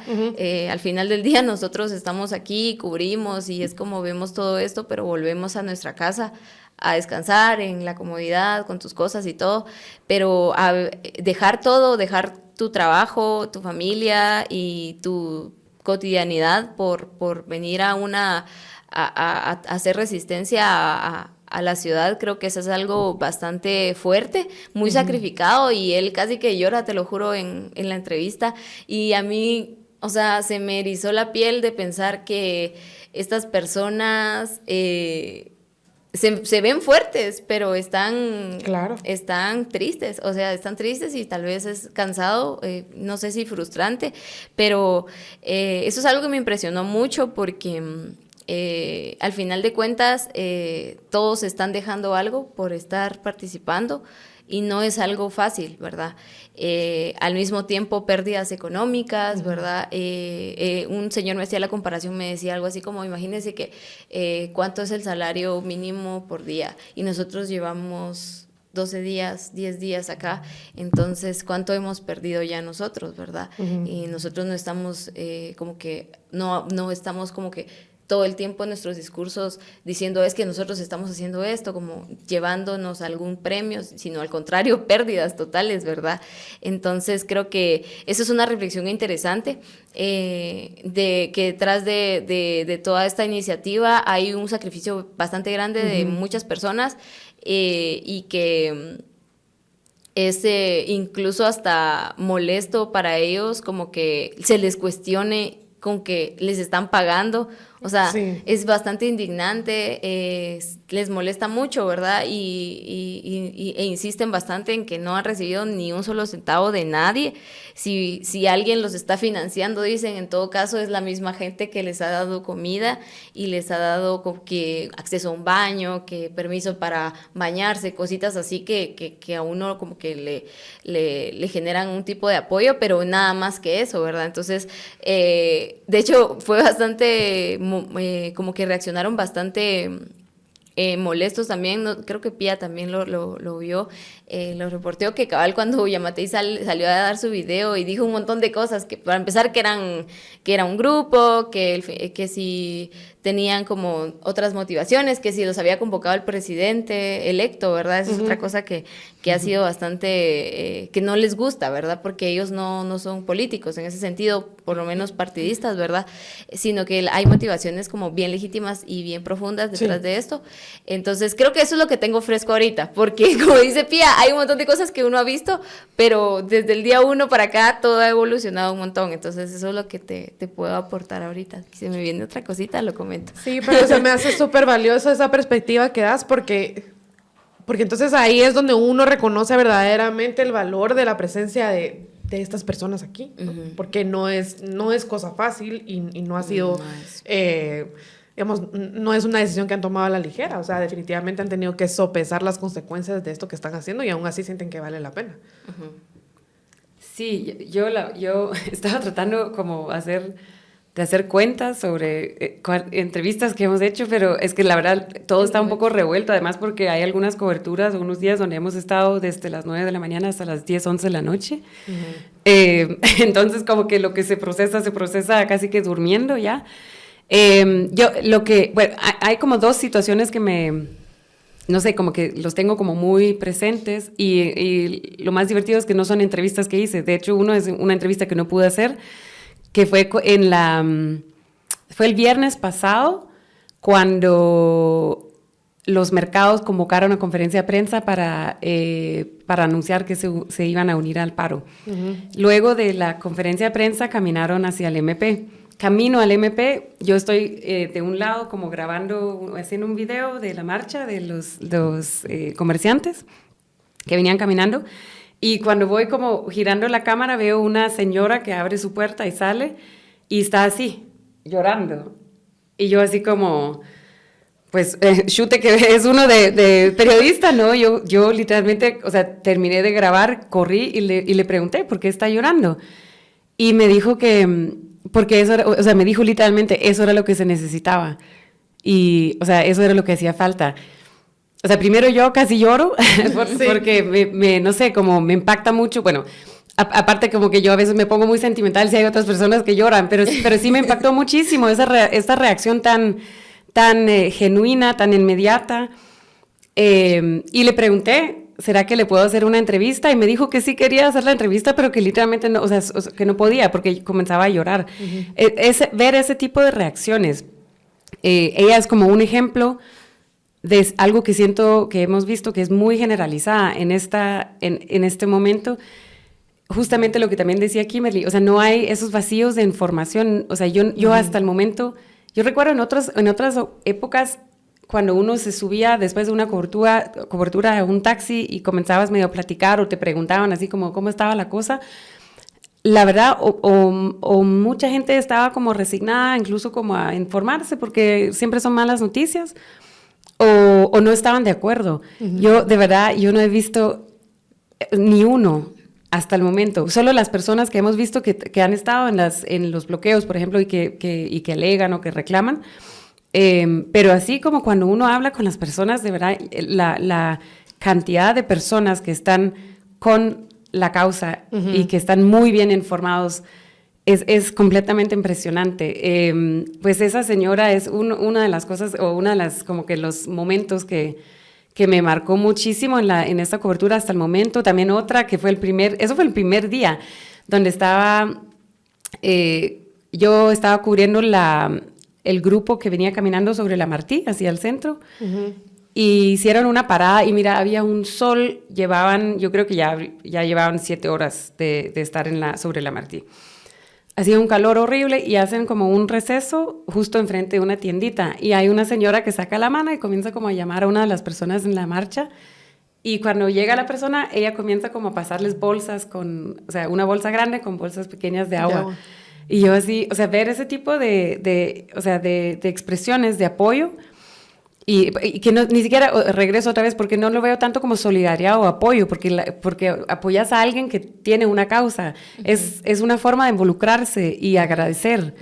Al final del día nosotros estamos aquí, cubrimos y es como vemos todo esto, pero volvemos a nuestra casa a descansar en la comodidad, con tus cosas y todo, pero a dejar todo, dejar tu trabajo, tu familia y tu cotidianidad por venir a hacer resistencia a la ciudad, creo que eso es algo bastante fuerte, muy sacrificado, y él casi que llora, te lo juro, en la entrevista, y a mí, o sea, se me erizó la piel de pensar que estas personas se ven fuertes, pero están tristes, o sea, están tristes y tal vez es cansado, no sé si frustrante, pero eso es algo que me impresionó mucho porque al final de cuentas todos están dejando algo por estar participando y no es algo fácil, ¿verdad? Al mismo tiempo pérdidas económicas, ¿verdad? Un señor me hacía la comparación, me decía algo así como, imagínense que cuánto es el salario mínimo por día y nosotros llevamos 12 días, 10 días acá, entonces, ¿cuánto hemos perdido ya nosotros, verdad? Y nosotros no estamos como que, no estamos como que todo el tiempo en nuestros discursos diciendo es que nosotros estamos haciendo esto, como llevándonos algún premio, sino al contrario, pérdidas totales, ¿verdad? Entonces creo que eso es una reflexión interesante, de que detrás de toda esta iniciativa hay un sacrificio bastante grande de muchas personas, y que es incluso hasta molesto para ellos como que se les cuestione con que les están pagando. O sea, sí, es bastante indignante, les molesta mucho, ¿verdad? E insisten bastante en que no han recibido ni un solo centavo de nadie. Si alguien los está financiando, dicen, en todo caso es la misma gente que les ha dado comida y les ha dado que acceso a un baño, que permiso para bañarse, cositas así que a uno como que le generan un tipo de apoyo, pero nada más que eso, ¿verdad? Entonces, de hecho, fue bastante... como que reaccionaron bastante molestos también, creo que Pía también lo vio, lo reporteó, que cabal cuando Yamatei salió a dar su video y dijo un montón de cosas, que para empezar que era un grupo, que si tenían como otras motivaciones, que si los había convocado el presidente electo, ¿verdad? Esa es otra cosa que ha sido bastante, que no les gusta, ¿verdad? Porque ellos no son políticos en ese sentido, por lo menos partidistas, ¿verdad? Sino que hay motivaciones como bien legítimas y bien profundas detrás de esto. Entonces, creo que eso es lo que tengo fresco ahorita, porque como dice Pía, hay un montón de cosas que uno ha visto, pero desde el día 1 para acá todo ha evolucionado un montón. Entonces, eso es lo que te puedo aportar ahorita. Si se me viene otra cosita, lo comento.
Sí, pero se me hace súper valiosa esa perspectiva que das, porque entonces ahí es donde uno reconoce verdaderamente el valor de la presencia de estas personas aquí, ¿no? Porque no es cosa fácil y no ha sido, digamos, no es una decisión que han tomado a la ligera. O sea, definitivamente han tenido que sopesar las consecuencias de esto que están haciendo y aún así sienten que vale la pena.
Sí, yo estaba tratando como de hacer cuentas sobre entrevistas que hemos hecho, pero es que la verdad todo está un poco revuelto, además porque hay algunas coberturas, unos días donde hemos estado desde las 9 de la mañana hasta las 10, 11 de la noche. Entonces como que lo que se procesa casi que durmiendo ya. Hay como dos situaciones que no sé, como que los tengo como muy presentes y lo más divertido es que no son entrevistas que hice. De hecho, uno es una entrevista que no pude hacer, que fue fue el viernes pasado, cuando los mercados convocaron una conferencia de prensa para anunciar que se iban a unir al paro. Luego de la conferencia de prensa caminaron hacia el MP. Camino al MP, yo estoy de un lado como haciendo un video de la marcha de los comerciantes que venían caminando. Y cuando voy como girando la cámara, veo una señora que abre su puerta y sale, y está así, llorando. Y yo así como, pues, chute que es uno de periodista, ¿no? Yo literalmente, o sea, terminé de grabar, corrí y le pregunté, ¿por qué está llorando? Y me dijo porque eso era, o sea, me dijo literalmente, eso era lo que se necesitaba. Y, o sea, eso era lo que hacía falta. O sea, primero yo casi lloro porque no sé, como me impacta mucho. Bueno, aparte como que yo a veces me pongo muy sentimental si hay otras personas que lloran, pero sí me impactó muchísimo esta reacción tan genuina, tan inmediata. Y le pregunté, ¿será que le puedo hacer una entrevista? Y me dijo que sí quería hacer la entrevista, pero que literalmente no, o sea, que no podía porque comenzaba a llorar. Ver ese tipo de reacciones. Ella es como un ejemplo de algo que siento que hemos visto que es muy generalizada en este momento. Justamente lo que también decía Kimberly, o sea, no hay esos vacíos de información. O sea, yo hasta el momento, yo recuerdo en otras épocas, cuando uno se subía después de una cobertura a un taxi y comenzabas medio a platicar o te preguntaban así como cómo estaba la cosa, la verdad, o mucha gente estaba como resignada, incluso como a informarse, porque siempre son malas noticias, o no estaban de acuerdo. Yo, de verdad, yo no he visto ni uno hasta el momento. Solo las personas que hemos visto que han estado en los bloqueos, por ejemplo, y que alegan o que reclaman. Pero así como cuando uno habla con las personas, de verdad, la cantidad de personas que están con la causa y que están muy bien informados es completamente impresionante. Pues esa señora es una de las cosas, o una de las, como que los momentos que me marcó muchísimo en esta cobertura hasta el momento. También otra que fue eso fue el primer día, donde yo estaba cubriendo el grupo que venía caminando sobre la Martí, hacia el centro, y hicieron una parada, y mira, había un sol, yo creo que ya llevaban 7 horas de estar sobre la Martí. Hacía un calor horrible y hacen como un receso justo enfrente de una tiendita. Y hay una señora que saca la mano y comienza como a llamar a una de las personas en la marcha. Y cuando llega la persona, ella comienza como a pasarles bolsas o sea, una bolsa grande con bolsas pequeñas de agua. Y yo así, o sea, ver ese tipo de expresiones de apoyo. Y que ni siquiera regreso otra vez porque no lo veo tanto como solidaridad o apoyo, porque apoyas a alguien que tiene una causa. Es una forma de involucrarse y agradecer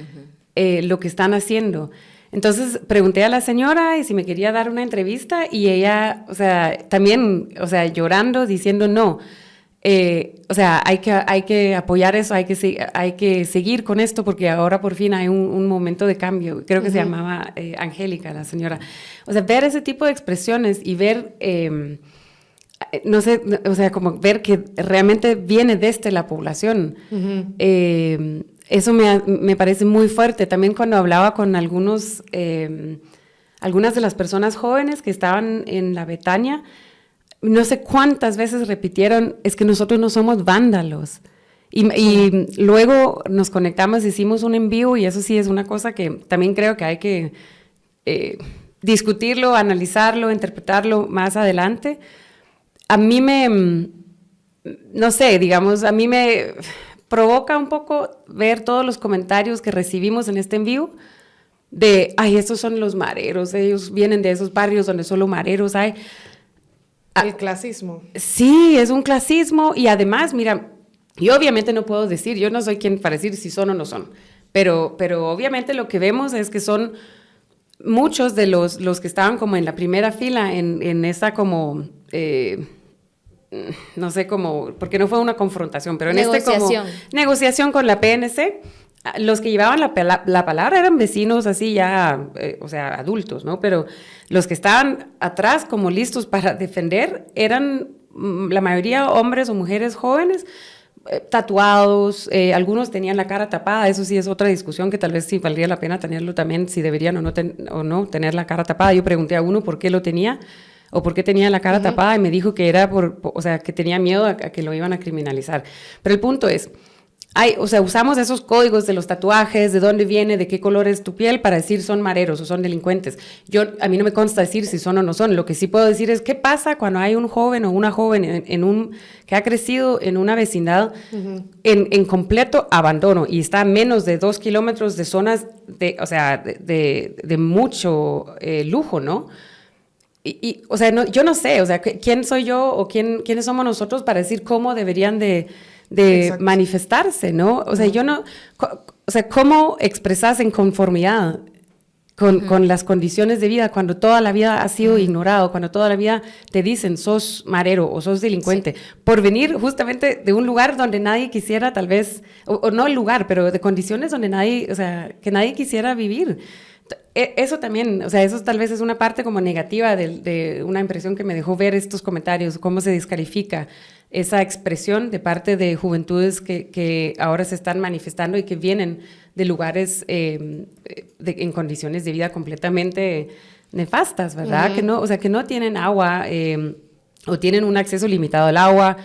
lo que están haciendo. Entonces pregunté a la señora si me quería dar una entrevista y ella, o sea, también, o sea, llorando, diciendo no. O sea, hay que apoyar eso, hay que seguir con esto porque ahora por fin hay un momento de cambio. Creo que se llamaba Angélica, la señora. O sea, ver ese tipo de expresiones y ver, no sé, o sea, como ver que realmente viene desde la población. Eso me parece muy fuerte. También cuando hablaba con algunas de las personas jóvenes que estaban en la Betania, no sé cuántas veces repitieron, es que nosotros no somos vándalos. Y luego nos conectamos, hicimos un en vivo y eso sí es una cosa que también creo que hay que discutirlo, analizarlo, interpretarlo más adelante. A mí no sé, digamos, a mí me provoca un poco ver todos los comentarios que recibimos en este en vivo de, ay, estos son los mareros, ellos vienen de esos barrios donde solo mareros hay.
El clasismo.
Sí, es un clasismo y además, mira, yo obviamente no puedo decir, yo no soy quien para decir si son o no son, pero obviamente lo que vemos es que son muchos de los que estaban como en la primera fila en esa como, no sé cómo, porque no fue una confrontación, pero en como negociación con la PNC. Los que llevaban la palabra eran vecinos así ya, o sea, adultos, ¿no? Pero los que estaban atrás como listos para defender eran la mayoría hombres o mujeres jóvenes, tatuados, algunos tenían la cara tapada, eso sí es otra discusión que tal vez sí valdría la pena tenerlo también, si deberían o no tener la cara tapada. Yo pregunté a uno por qué lo tenía o por qué tenía la cara tapada y me dijo que era o sea, que tenía miedo a que lo iban a criminalizar. Pero el punto es, o sea, usamos esos códigos de los tatuajes, de dónde viene, de qué color es tu piel, para decir son mareros o son delincuentes. A mí no me consta decir si son o no son. Lo que sí puedo decir es qué pasa cuando hay un joven o una joven que ha crecido en una vecindad en completo abandono y está a menos de 2 kilómetros de zonas de mucho lujo, ¿no? O sea, yo no sé, o sea, ¿quién soy yo o quiénes somos nosotros para decir cómo deberían de manifestarse, ¿no? O sea, ¿cómo expresas en conformidad con las condiciones de vida cuando toda la vida has sido ignorado, cuando toda la vida te dicen sos marero o sos delincuente, por venir justamente de un lugar donde nadie quisiera tal vez, o no el lugar, pero de condiciones donde que nadie quisiera vivir? Eso también, o sea, eso tal vez es una parte como negativa de una impresión que me dejó ver estos comentarios, cómo se descalifica esa expresión de parte de juventudes que ahora se están manifestando y que vienen de lugares en condiciones de vida completamente nefastas, ¿verdad? Que no, o sea, que no tienen agua o tienen un acceso limitado al agua,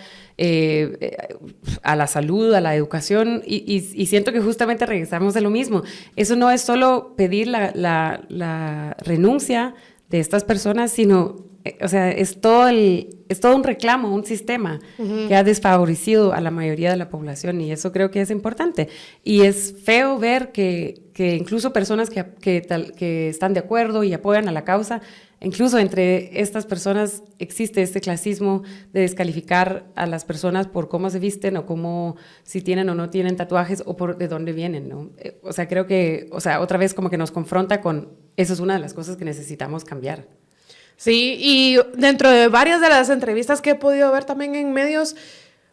a la salud, a la educación, y siento que justamente regresamos a lo mismo. Eso no es solo pedir la renuncia de estas personas, sino, o sea, es todo un reclamo, un sistema que ha desfavorecido a la mayoría de la población, y eso creo que es importante. Y es feo ver que incluso personas que están de acuerdo y apoyan a la causa, incluso entre estas personas existe este clasismo de descalificar a las personas por cómo se visten o si tienen o no tienen tatuajes o por de dónde vienen, ¿no? O sea, creo que, o sea, otra vez como que nos confronta con, eso es una de las cosas que necesitamos cambiar.
Sí, y dentro de varias de las entrevistas que he podido ver también en medios,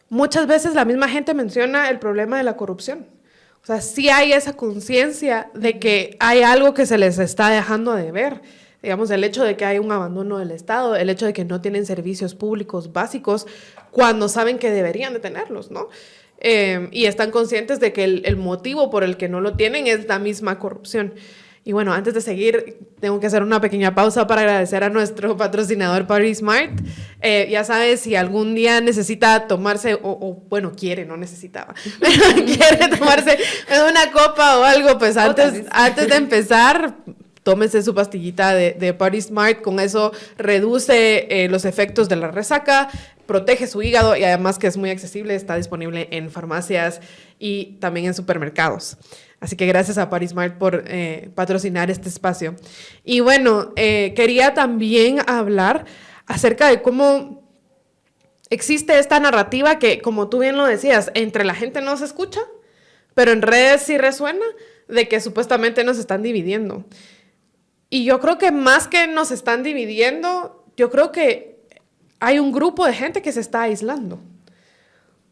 muchas veces la misma gente menciona el problema de la corrupción. O sea, sí hay esa conciencia de que hay algo que se les está dejando de ver. Digamos, el hecho de que hay un abandono del Estado, el hecho de que no tienen servicios públicos básicos cuando saben que deberían de tenerlos, ¿no? Y están conscientes de que el motivo por el que no lo tienen es la misma corrupción. Y bueno, antes de seguir, tengo que hacer una pequeña pausa para agradecer a nuestro patrocinador PariSmart. Ya sabes, si algún día necesita tomarse, bueno, quiere, no necesitaba, quiere tomarse una copa o algo, pues antes de empezar, tómese su pastillita de PariSmart. Con eso reduce los efectos de la resaca, protege su hígado y además que es muy accesible, está disponible en farmacias y también en supermercados. Así que gracias a PariSmart por patrocinar este espacio. Y bueno, quería también hablar acerca de cómo existe esta narrativa que, como tú bien lo decías, entre la gente no se escucha, pero en redes sí resuena, de que supuestamente nos están dividiendo. Y yo creo que más que nos están dividiendo, yo creo que hay un grupo de gente que se está aislando.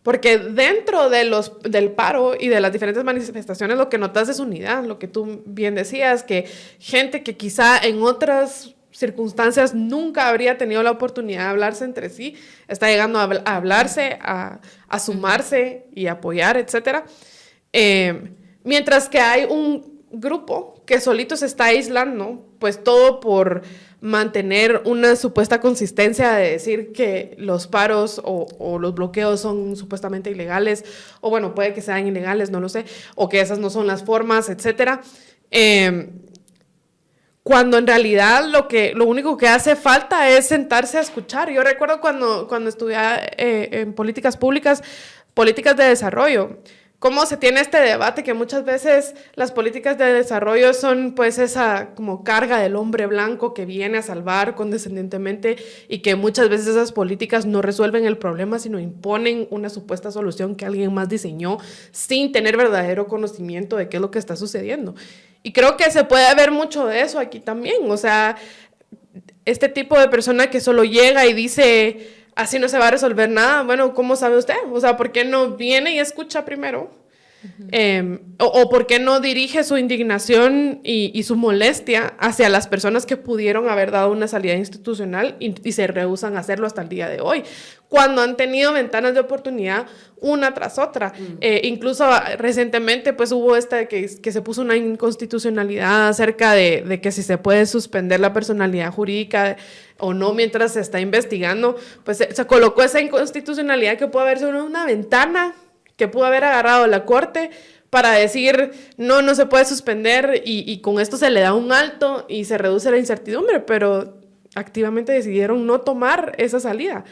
Porque dentro del paro y de las diferentes manifestaciones lo que notas es unidad, lo que tú bien decías, que gente que quizá en otras circunstancias nunca habría tenido la oportunidad de hablarse entre sí, está llegando a hablarse, a sumarse y apoyar, etc. Mientras que hay un grupo que solito se está aislando, pues todo por mantener una supuesta consistencia de decir que los paros o los bloqueos son supuestamente ilegales, o bueno, puede que sean ilegales, no lo sé, o que esas no son las formas, etc. Cuando en realidad lo único que hace falta es sentarse a escuchar. Yo recuerdo cuando estudié en políticas públicas, políticas de desarrollo, cómo se tiene este debate que muchas veces las políticas de desarrollo son pues esa como carga del hombre blanco que viene a salvar condescendientemente y que muchas veces esas políticas no resuelven el problema, sino imponen una supuesta solución que alguien más diseñó sin tener verdadero conocimiento de qué es lo que está sucediendo. Y creo que se puede ver mucho de eso aquí también. O sea, este tipo de persona que solo llega y dice, así no se va a resolver nada. Bueno, ¿cómo sabe usted? O sea, ¿por qué no viene y escucha primero? O ¿por qué no dirige su indignación y su molestia hacia las personas que pudieron haber dado una salida institucional y se rehúsan a hacerlo hasta el día de hoy? Cuando han tenido ventanas de oportunidad una tras otra. Incluso recientemente pues hubo que se puso una inconstitucionalidad acerca de que si se puede suspender la personalidad jurídica o no mientras se está investigando, pues se colocó esa inconstitucionalidad que pudo haber sido una ventana que pudo haber agarrado la Corte para decir no se puede suspender y con esto se le da un alto y se reduce la incertidumbre, pero activamente decidieron no tomar esa salida.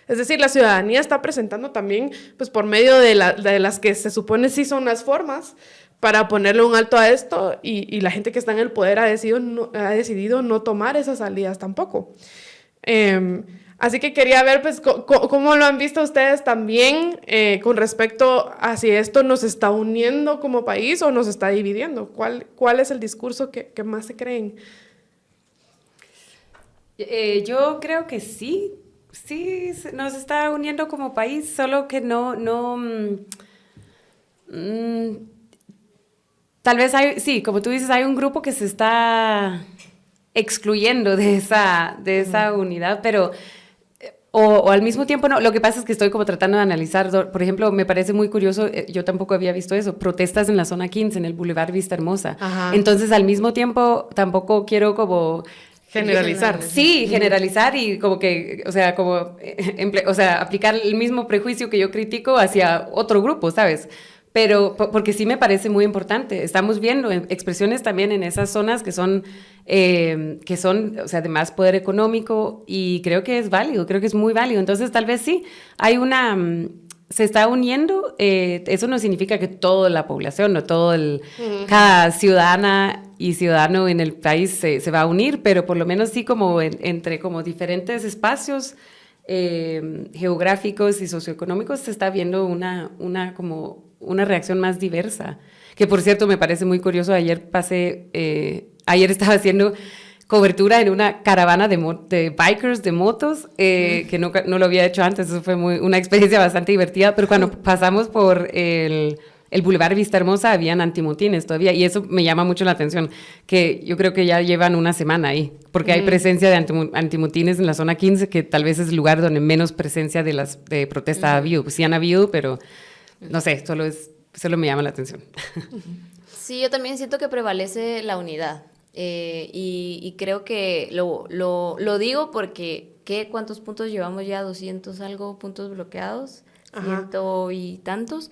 Es decir, la ciudadanía está presentando también, pues por medio de las que se supone sí son las formas, para ponerle un alto a esto y la gente que está en el poder ha decidido no tomar esas salidas tampoco. Así que quería ver pues cómo lo han visto ustedes también con respecto a si esto nos está uniendo como país o nos está dividiendo. ¿Cuál es el discurso que más se creen?
Yo creo que sí nos está uniendo como país, solo que tal vez como tú dices, hay un grupo que se está excluyendo de esa unidad, pero o al mismo tiempo no. Lo que pasa es que estoy como tratando de analizar, por ejemplo, me parece muy curioso, yo tampoco había visto eso, protestas en la zona 15, en el Boulevard Vista Hermosa. Ajá. Entonces, al mismo tiempo, tampoco quiero como
generalizar.
Sí, generalizar y como que, aplicar el mismo prejuicio que yo critico hacia otro grupo, ¿sabes? Pero porque sí me parece muy importante. Estamos viendo expresiones también en esas zonas que son, o sea, de más poder económico, y creo que es válido, creo que es muy válido. Entonces, tal vez sí, se está uniendo. Eso no significa que toda la población o cada ciudadana y ciudadano en el país se va a unir, pero por lo menos sí como entre como diferentes espacios geográficos y socioeconómicos se está viendo una reacción más diversa, que por cierto me parece muy curioso. Ayer estaba haciendo cobertura en una caravana de bikers, de motos, que no lo había hecho antes. Eso fue una experiencia bastante divertida, pero cuando pasamos por el Boulevard Vista Hermosa habían antimotines todavía, y eso me llama mucho la atención, que yo creo que ya llevan una semana ahí, porque hay presencia de antimotines en la zona 15, que tal vez es el lugar donde menos presencia de protesta ha habido. Pues sí han habido, pero no sé, solo me llama la atención.
Sí, yo también siento que prevalece la unidad, y creo que lo digo porque ¿cuántos puntos llevamos ya? 200 algo puntos bloqueados, 100 y tantos.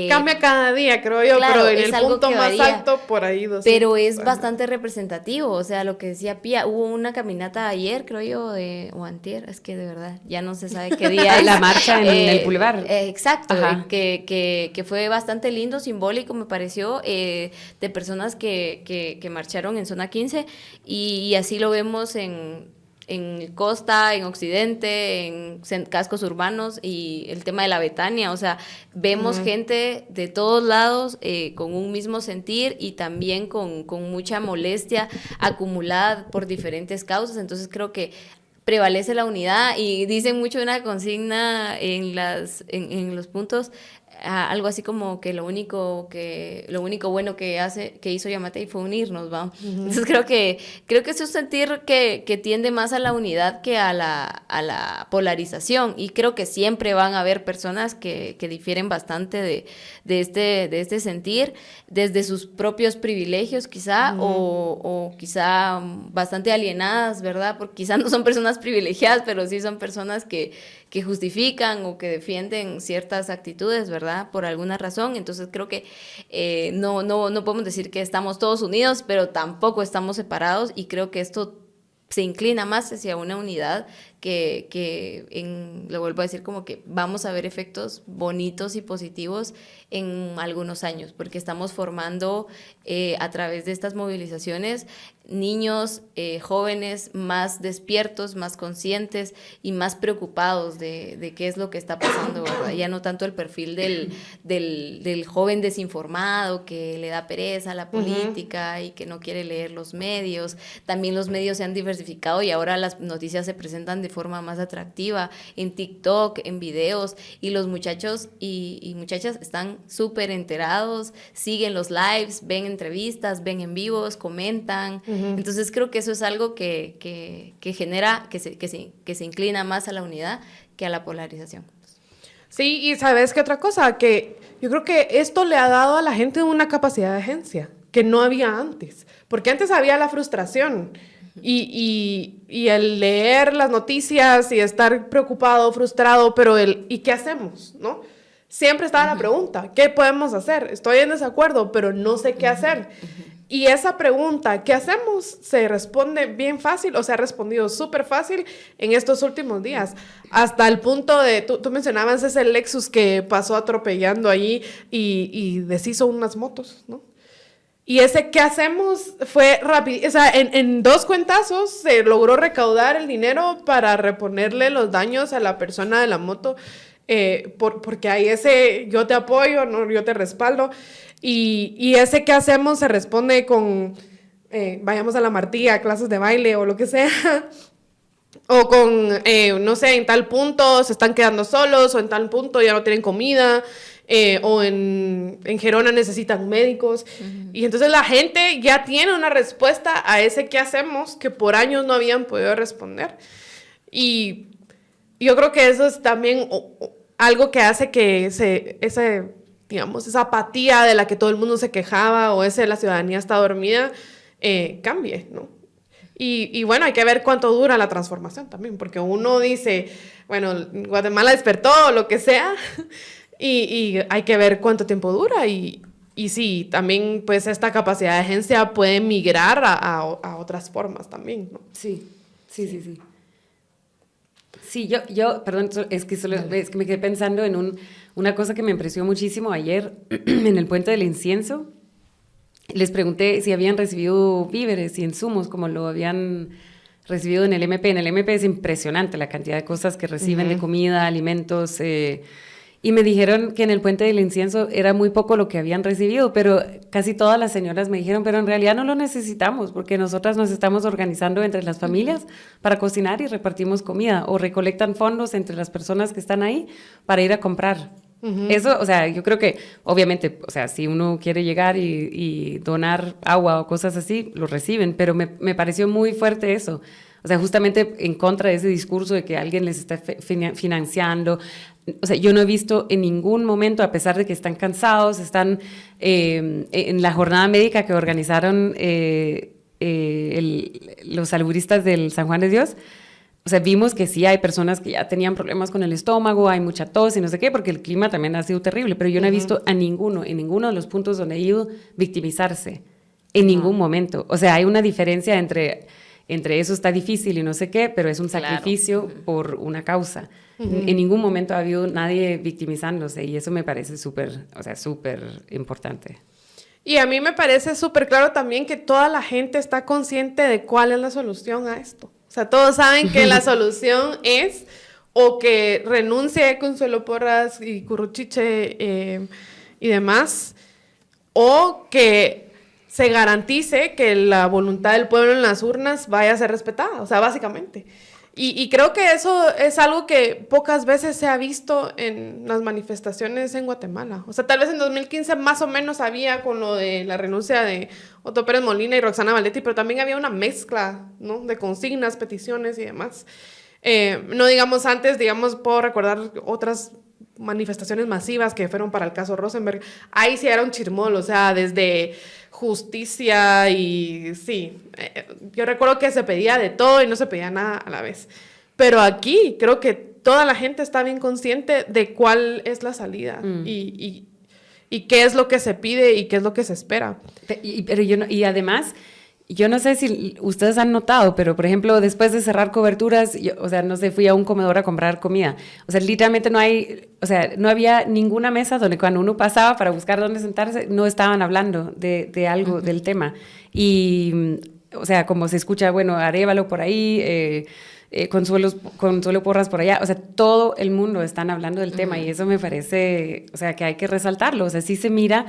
Cambia cada día, creo yo,
claro,
pero en el punto más alto, por ahí 200.
Pero es bastante representativo, o sea, lo que decía Pía, hubo una caminata ayer, creo yo, o antier, es que de verdad, ya no se sabe qué día es.
La marcha en el Boulevard.
Exacto, que fue bastante lindo, simbólico, me pareció, de personas que marcharon en zona 15, y así lo vemos en costa, en occidente, en cascos urbanos, y el tema de la Betania, o sea, vemos gente de todos lados con un mismo sentir, y también con mucha molestia acumulada por diferentes causas. Entonces creo que prevalece la unidad, y dicen mucho una consigna en los puntos, algo así como que lo único bueno que hizo Yamatei fue unirnos, ¿va? Entonces creo que es un sentir que tiende más a la unidad que a la polarización, y creo que siempre van a haber personas que difieren bastante de este sentir, desde sus propios privilegios quizá, o quizá bastante alienadas, ¿verdad? Porque quizá no son personas privilegiadas, pero sí son personas que justifican o que defienden ciertas actitudes, ¿verdad? Por alguna razón. Entonces creo que no podemos decir que estamos todos unidos, pero tampoco estamos separados, y creo que esto se inclina más hacia una unidad lo vuelvo a decir, como que vamos a ver efectos bonitos y positivos en algunos años, porque estamos formando a través de estas movilizaciones niños, jóvenes más despiertos, más conscientes y más preocupados de qué es lo que está pasando, ¿verdad? Ya no tanto el perfil del joven desinformado que le da pereza a la política y que no quiere leer los medios. También los medios se han diversificado, y ahora las noticias se presentan de forma más atractiva en TikTok, en videos, y los muchachos y muchachas están súper enterados, siguen los lives, ven entrevistas, ven en vivos, comentan. Entonces creo que eso es algo que genera, que se inclina más a la unidad que a la polarización.
Sí, y ¿sabes qué otra cosa? Que yo creo que esto le ha dado a la gente una capacidad de agencia que no había antes, porque antes había la frustración, y el leer las noticias y estar preocupado, frustrado, pero ¿y qué hacemos? ¿No? Siempre estaba la pregunta, ¿qué podemos hacer? Estoy en desacuerdo, pero no sé qué hacer. Y esa pregunta, ¿qué hacemos? Se responde bien fácil, o se ha respondido súper fácil en estos últimos días. Hasta el punto de, tú mencionabas ese Lexus que pasó atropellando ahí y deshizo unas motos, ¿no? Y ese ¿qué hacemos? Fue rápido, o sea, en 2 cuentazos se logró recaudar el dinero para reponerle los daños a la persona de la moto, porque hay ese yo te apoyo, ¿no? Yo te respaldo. Y ese ¿qué hacemos? Se responde con vayamos a la Martilla, clases de baile o lo que sea. O con, no sé, en tal punto se están quedando solos, o en tal punto ya no tienen comida, o en Gerona necesitan médicos. Y entonces la gente ya tiene una respuesta a ese ¿qué hacemos? Que por años no habían podido responder. Y yo creo que eso es también algo que hace que esa apatía de la que todo el mundo se quejaba, o la ciudadanía está dormida, cambie, ¿no? Y bueno, hay que ver cuánto dura la transformación también, porque uno dice, bueno, Guatemala despertó, o lo que sea, y hay que ver cuánto tiempo dura, y sí, también pues esta capacidad de agencia puede migrar a otras formas también, ¿no?
Sí. Sí, yo perdón, es que me quedé pensando en una cosa que me impresionó muchísimo ayer en el Puente del Incienso. Les pregunté si habían recibido víveres y insumos como lo habían recibido en el MP. En el MP es impresionante la cantidad de cosas que reciben de comida, alimentos, y y me dijeron que en el Puente del Incienso era muy poco lo que habían recibido, pero casi todas las señoras me dijeron, pero en realidad no lo necesitamos, porque nosotras nos estamos organizando entre las familias para cocinar y repartimos comida, o recolectan fondos entre las personas que están ahí para ir a comprar. Eso, o sea, yo creo que, obviamente, o sea, si uno quiere llegar y donar agua o cosas así, lo reciben, pero me pareció muy fuerte eso. O sea, justamente en contra de ese discurso de que alguien les está financiando. O sea, yo no he visto en ningún momento, a pesar de que están cansados, están en la jornada médica que organizaron los alburistas del San Juan de Dios. O sea, vimos que sí hay personas que ya tenían problemas con el estómago, hay mucha tos y no sé qué, porque el clima también ha sido terrible, pero yo no he visto en ninguno de los puntos donde he ido victimizarse, en ningún momento. O sea, hay una diferencia entre eso está difícil y no sé qué, pero es un sacrificio por una causa. En ningún momento ha habido nadie victimizándose y eso me parece súper importante.
Y a mí me parece súper claro también que toda la gente está consciente de cuál es la solución a esto. O sea, todos saben que la solución es o que renuncie Consuelo Porras y Curruchiche y demás, o que se garantice que la voluntad del pueblo en las urnas vaya a ser respetada, o sea, básicamente. Y creo que eso es algo que pocas veces se ha visto en las manifestaciones en Guatemala. O sea, tal vez en 2015 más o menos había con lo de la renuncia de Otto Pérez Molina y Roxana Valdetti, pero también había una mezcla, ¿no?, de consignas, peticiones y demás. No digamos antes, digamos, puedo recordar otras manifestaciones masivas que fueron para el caso Rosenberg. Ahí sí era un chirmol, o sea, desde justicia y sí, yo recuerdo que se pedía de todo y no se pedía nada a la vez. Pero aquí creo que toda la gente está bien consciente de cuál es la salida y qué es lo que se pide y qué es lo que se espera.
Y además, yo no sé si ustedes han notado, pero por ejemplo, después de cerrar coberturas, o sea, no sé, fui a un comedor a comprar comida. O sea, literalmente no había ninguna mesa donde cuando uno pasaba para buscar dónde sentarse, no estaban hablando de algo, del tema. Y, o sea, como se escucha, bueno, Arévalo por ahí, Consuelo Porras por allá, o sea, todo el mundo están hablando del tema y eso me parece, o sea, que hay que resaltarlo. O sea, sí se mira,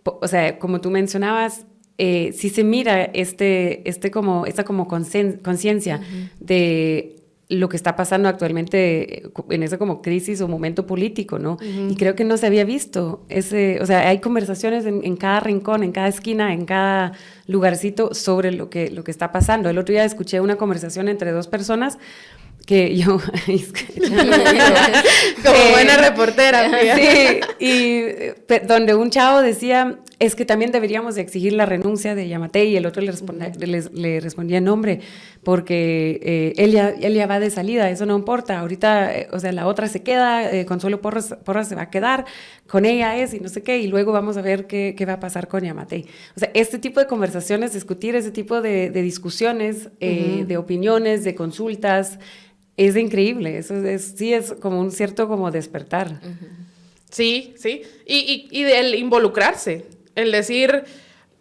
o sea, como tú mencionabas, sí se mira esta como conciencia de lo que está pasando actualmente en esa como crisis o momento político, ¿no? Y creo que no se había visto o sea, hay conversaciones en cada rincón, en cada esquina, en cada lugarcito sobre lo que está pasando. El otro día escuché una conversación entre dos personas que yo
como buena reportera,
sí, y donde un chavo decía, es que también deberíamos de exigir la renuncia de Yamatei, y el otro le respondía, no, hombre, porque él ya va de salida, eso no importa, ahorita, o sea, la otra se queda, Consuelo Porras se va a quedar, con ella y no sé qué, y luego vamos a ver qué va a pasar con Yamatei. O sea, este tipo de conversaciones, discutir ese tipo de discusiones, de opiniones, de consultas, es increíble, eso sí es como un cierto como despertar.
Sí, sí, y el involucrarse, el decir,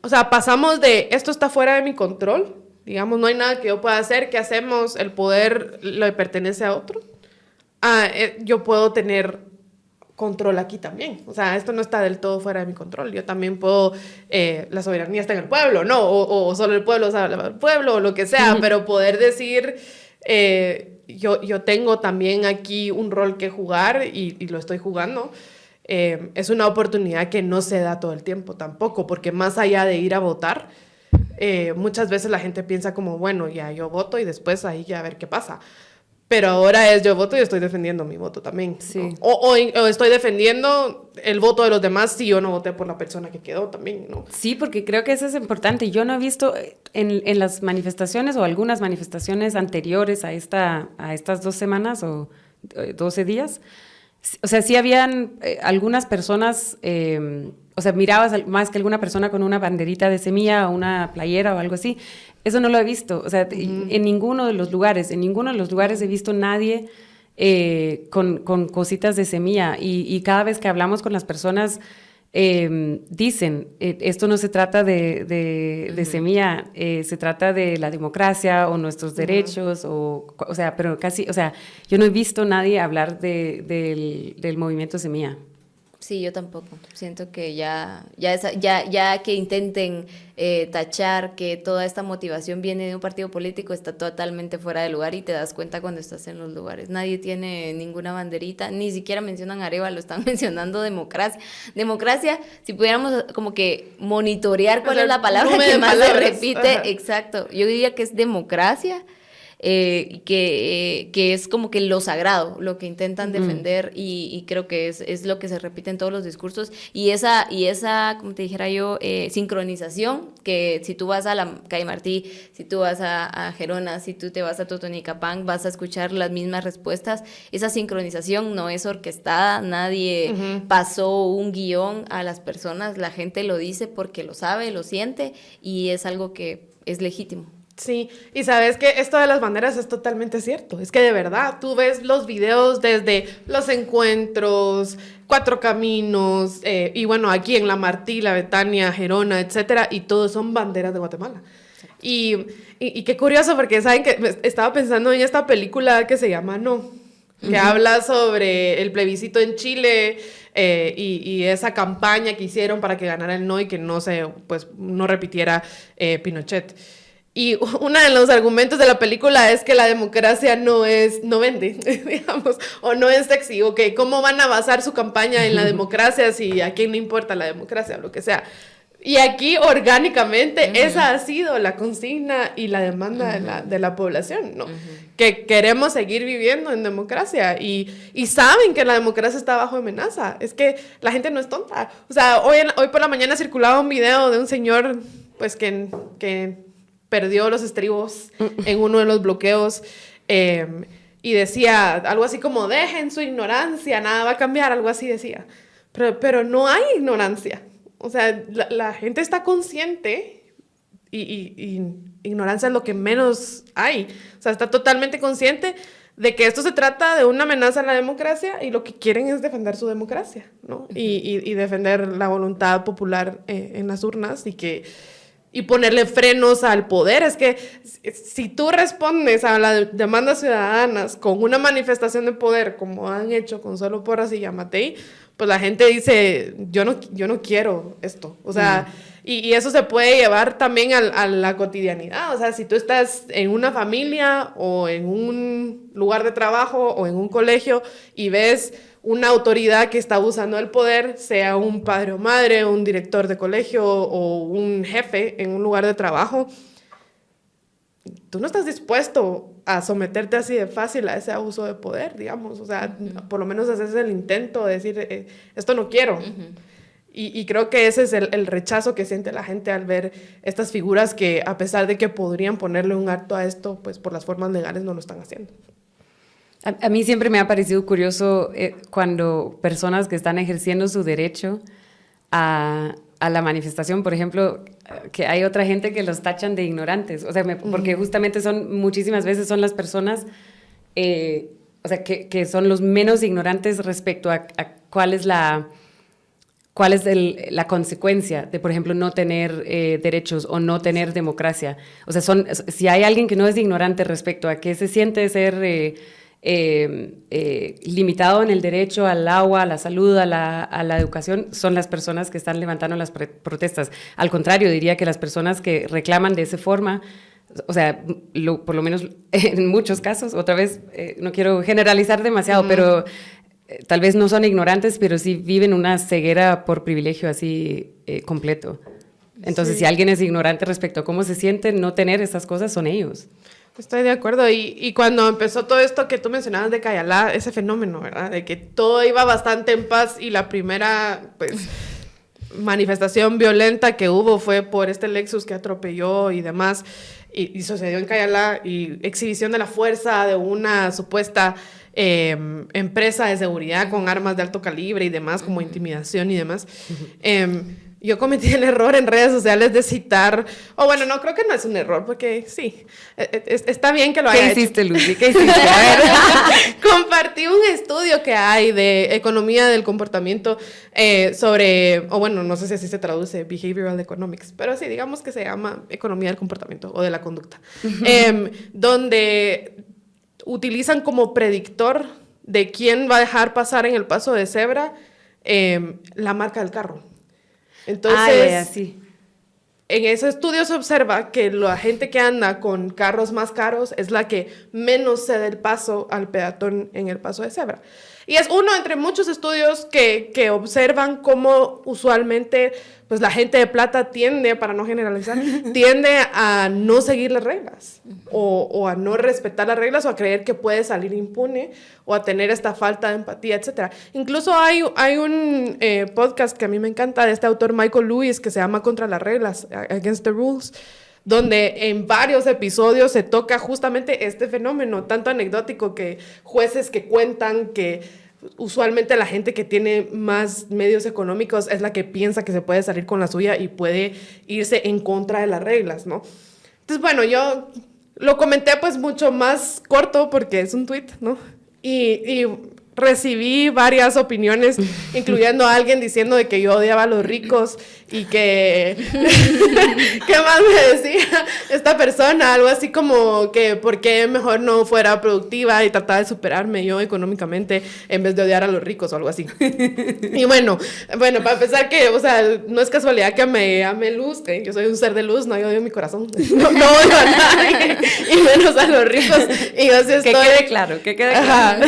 o sea, pasamos de esto está fuera de mi control, digamos, no hay nada que yo pueda hacer, ¿qué hacemos? El poder le pertenece a otro. Yo puedo tener control aquí también, o sea, esto no está del todo fuera de mi control, yo también puedo, la soberanía está en el pueblo, ¿no? O solo el pueblo sabe el pueblo, o lo que sea, pero poder decir, yo tengo también aquí un rol que jugar y lo estoy jugando. Es una oportunidad que no se da todo el tiempo tampoco, porque más allá de ir a votar, muchas veces la gente piensa como, bueno, ya yo voto y después ahí ya a ver qué pasa. Pero ahora yo voto y estoy defendiendo mi voto también. Sí. ¿No? O estoy defendiendo el voto de los demás si yo no voté por la persona que quedó también, ¿no?
Sí, porque creo que eso es importante. Yo no he visto en las manifestaciones o algunas manifestaciones anteriores a estas 2 semanas o 12 días, o sea, sí habían algunas personas, o sea, mirabas más que alguna persona con una banderita de semilla o una playera o algo así. Eso no lo he visto, o sea, en ninguno de los lugares he visto nadie con cositas de semilla y cada vez que hablamos con las personas, dicen, esto no se trata de semilla, se trata de la democracia o nuestros derechos, o sea, pero casi, o sea, yo no he visto nadie hablar del movimiento semilla.
Sí, yo tampoco. Siento que ya que intenten tachar que toda esta motivación viene de un partido político, está totalmente fuera de lugar y te das cuenta cuando estás en los lugares. Nadie tiene ninguna banderita, ni siquiera mencionan Arevalo, están mencionando democracia. Democracia, si pudiéramos como que monitorear cuál es la palabra que más se repite, ajá. Exacto. Yo diría que es democracia. Que es como que lo sagrado, lo que intentan defender y creo que es lo que se repite en todos los discursos y esa como te dijera yo, sincronización, que si tú vas a la calle Martí, si tú vas a Gerona, si tú te vas a Totonicapán, vas a escuchar las mismas respuestas. Esa sincronización no es orquestada, nadie pasó un guión a las personas, la gente lo dice porque lo sabe, lo siente y es algo que es legítimo.
Sí, y sabes que esto de las banderas es totalmente cierto, es que de verdad, tú ves los videos desde los encuentros, Cuatro Caminos, y bueno, aquí en La Martí, La Betania, Gerona, etcétera, y todos son banderas de Guatemala. Y qué curioso, porque saben que estaba pensando en esta película que se llama No, que habla sobre el plebiscito en Chile, y esa campaña que hicieron para que ganara el no y que no repitiera Pinochet. Y uno de los argumentos de la película es que la democracia no vende, digamos, o no es sexy, o que cómo van a basar su campaña en la democracia si a quién le importa la democracia, o lo que sea. Y aquí, orgánicamente, esa ha sido la consigna y la demanda de la población, ¿no? Que queremos seguir viviendo en democracia y saben que la democracia está bajo amenaza. Es que la gente no es tonta. O sea, hoy por la mañana circulaba un video de un señor, pues, que perdió los estribos en uno de los bloqueos y decía algo así como, dejen su ignorancia, nada va a cambiar, algo así decía. Pero no hay ignorancia. O sea, la gente está consciente y ignorancia es lo que menos hay. O sea, está totalmente consciente de que esto se trata de una amenaza a la democracia y lo que quieren es defender su democracia, ¿no? Y defender la voluntad popular en las urnas y ponerle frenos al poder. Es que si tú respondes a las demandas ciudadanas con una manifestación de poder, como han hecho con Solo Porras y Yamatei, pues la gente dice, yo no quiero esto. O sea, y eso se puede llevar también a la cotidianidad. O sea, si tú estás en una familia o en un lugar de trabajo o en un colegio y ves una autoridad que está abusando del poder, sea un padre o madre, un director de colegio o un jefe en un lugar de trabajo, tú no estás dispuesto a someterte así de fácil a ese abuso de poder, digamos. O sea, por lo menos haces el intento de decir, esto no quiero. Y creo que ese es el rechazo que siente la gente al ver estas figuras que, a pesar de que podrían ponerle un alto a esto, pues por las formas legales no lo están haciendo.
A mí siempre me ha parecido curioso cuando personas que están ejerciendo su derecho a la manifestación, por ejemplo, que hay otra gente que los tachan de ignorantes, o sea, porque justamente muchísimas veces son las personas, o sea, que son los menos ignorantes respecto a cuál es la consecuencia de, por ejemplo, no tener derechos o no tener democracia. O sea, si hay alguien que no es ignorante respecto a qué se siente ser limitado en el derecho al agua, a la salud, a la educación, son las personas que están levantando las protestas. Al contrario, diría que las personas que reclaman de esa forma, o sea, por lo menos en muchos casos, otra vez, no quiero generalizar demasiado, pero tal vez no son ignorantes, pero sí viven una ceguera por privilegio así completo. Entonces, si alguien es ignorante respecto a cómo se siente no tener estas cosas, son ellos.
Estoy de acuerdo. Y cuando empezó todo esto que tú mencionabas de Cayalá, ese fenómeno, ¿verdad? De que todo iba bastante en paz y la primera, pues, manifestación violenta que hubo fue por este Lexus que atropelló y demás. Y sucedió en Cayalá, y exhibición de la fuerza de una supuesta empresa de seguridad con armas de alto calibre y demás, como intimidación y demás. Yo cometí el error en redes sociales de citar, bueno, no, creo que no es un error, porque sí, está bien que lo haya hecho.
¿Qué hiciste, Lucy? ¿Qué hiciste? A ver.
compartí un estudio que hay de economía del comportamiento sobre, o bueno, no sé si así se traduce, behavioral economics, pero sí, digamos que se llama economía del comportamiento o de la conducta, donde utilizan como predictor de quién va a dejar pasar en el paso de cebra la marca del carro. Entonces,
sí.
En ese estudio se observa que la gente que anda con carros más caros es la que menos cede el paso al peatón en el paso de cebra. Y es uno entre muchos estudios que observan cómo usualmente pues, la gente de plata tiende, para no generalizar, tiende a no seguir las reglas o a no respetar las reglas o a creer que puede salir impune o a tener esta falta de empatía, etc. Incluso hay un podcast que a mí me encanta de este autor Michael Lewis que se llama Contra las reglas, Against the Rules, donde en varios episodios se toca justamente este fenómeno, tanto anecdótico que jueces que cuentan que usualmente la gente que tiene más medios económicos es la que piensa que se puede salir con la suya y puede irse en contra de las reglas, ¿no? Entonces, bueno, yo lo comenté pues mucho más corto porque es un tweet, ¿no? Y recibí varias opiniones, incluyendo a alguien diciendo de que yo odiaba a los ricos y que... ¿Qué más me decía esta persona? Algo así como que por qué mejor no fuera productiva y trataba de superarme yo económicamente en vez de odiar a los ricos o algo así. Y bueno, para empezar que, o sea, no es casualidad que me ame luz, yo soy un ser de luz, no yo odio mi corazón, no odio a nadie, y menos a los ricos. Y yo sí estoy...
Que quede claro.
Ajá,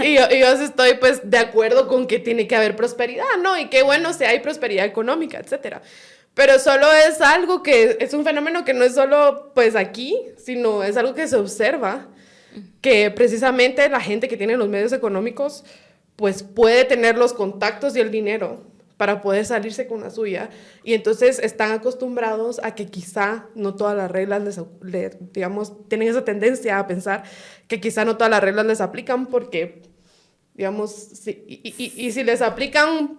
y yo sí estoy pues de acuerdo con que tiene que haber prosperidad, ¿no? Y qué bueno si hay prosperidad económica, etcétera. Pero solo es algo que es un fenómeno que no es solo pues aquí, sino es algo que se observa, que precisamente la gente que tiene los medios económicos pues puede tener los contactos y el dinero para poder salirse con la suya, y entonces están acostumbrados a que quizá no todas las reglas digamos, tienen esa tendencia a pensar que quizá no todas las reglas les aplican porque, digamos, y si les aplican,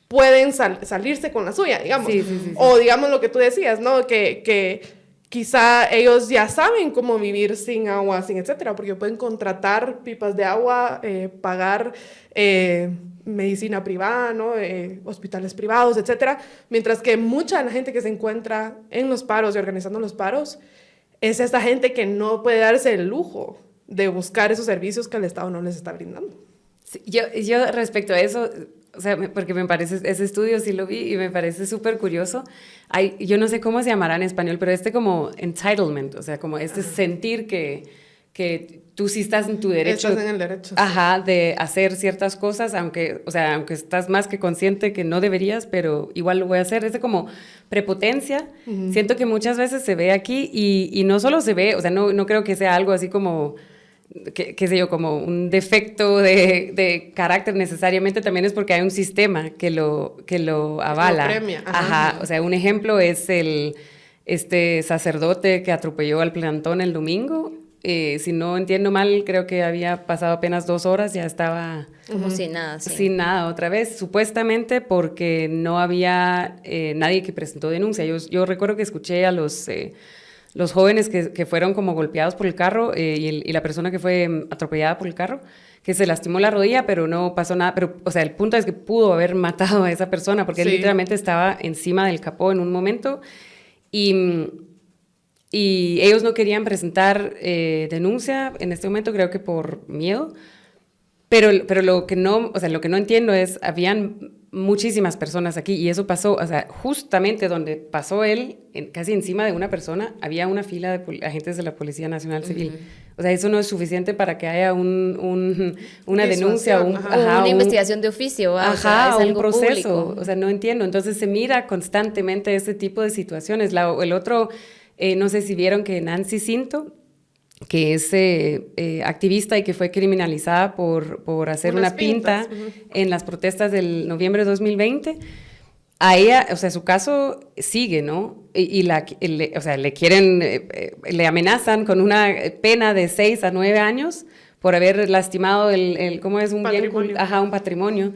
pueden salirse con la suya, digamos. Sí. O digamos lo que tú decías, ¿no? Que quizá ellos ya saben cómo vivir sin agua, sin etcétera, porque pueden contratar pipas de agua, pagar medicina privada, ¿no? Hospitales privados, etcétera, mientras que mucha de la gente que se encuentra en los paros y organizando los paros es esta gente que no puede darse el lujo de buscar esos servicios que el Estado no les está brindando.
Sí, yo respecto a eso, o sea, porque me parece, ese estudio sí lo vi y me parece súper curioso. Yo no sé cómo se llamará en español, pero como entitlement, o sea, como sentir que tú sí estás en tu derecho.
Estás en el derecho.
Ajá, de hacer ciertas cosas, aunque estás más que consciente que no deberías, pero igual lo voy a hacer. Es como prepotencia. Uh-huh. Siento que muchas veces se ve aquí y no solo se ve, o sea, no creo que sea algo así como... qué sé yo, como un defecto de carácter necesariamente, también es porque hay un sistema que lo avala.
Lo premia.
Ajá, o sea, un ejemplo es este sacerdote que atropelló al plantón el domingo. Si no entiendo mal, creo que había pasado apenas 2 horas, ya estaba...
Como sin nada, sí.
Sin nada, otra vez, supuestamente porque no había nadie que presentó denuncia. Yo recuerdo que escuché a los jóvenes que fueron como golpeados por el carro y la persona que fue atropellada por el carro, que se lastimó la rodilla, pero no pasó nada. Pero, o sea, el punto es que pudo haber matado a esa persona porque él literalmente estaba encima del capó en un momento y ellos no querían presentar denuncia en este momento, creo que por miedo. Pero lo que no entiendo es, habían muchísimas personas aquí y eso pasó, o sea, justamente donde pasó él, casi encima de una persona, había una fila de agentes de la Policía Nacional Civil. Uh-huh. O sea, eso no es suficiente para que haya una denuncia o
una investigación de oficio.
Ajá,
o sea, es
un proceso.
Público.
O sea, no entiendo. Entonces se mira constantemente este tipo de situaciones. El otro, no sé si vieron que Nancy Cinto, que es activista y que fue criminalizada por hacer una pinta en las protestas del noviembre de 2020, a ella, o sea, su caso sigue, ¿no? O sea, le amenazan con una pena de 6 a 9 años por haber lastimado ¿cómo es? Un
patrimonio.
Un patrimonio.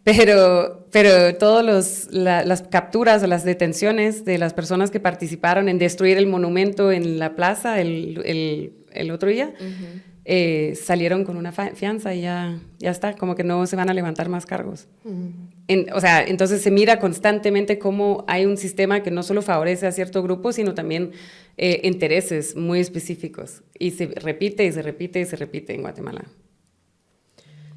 Pero todas las capturas o las detenciones de las personas que participaron en destruir el monumento en la plaza el otro día, salieron con una fianza y ya está, como que no se van a levantar más cargos. O sea, entonces se mira constantemente cómo hay un sistema que no solo favorece a cierto grupo, sino también intereses muy específicos. Y se repite y se repite y se repite en Guatemala.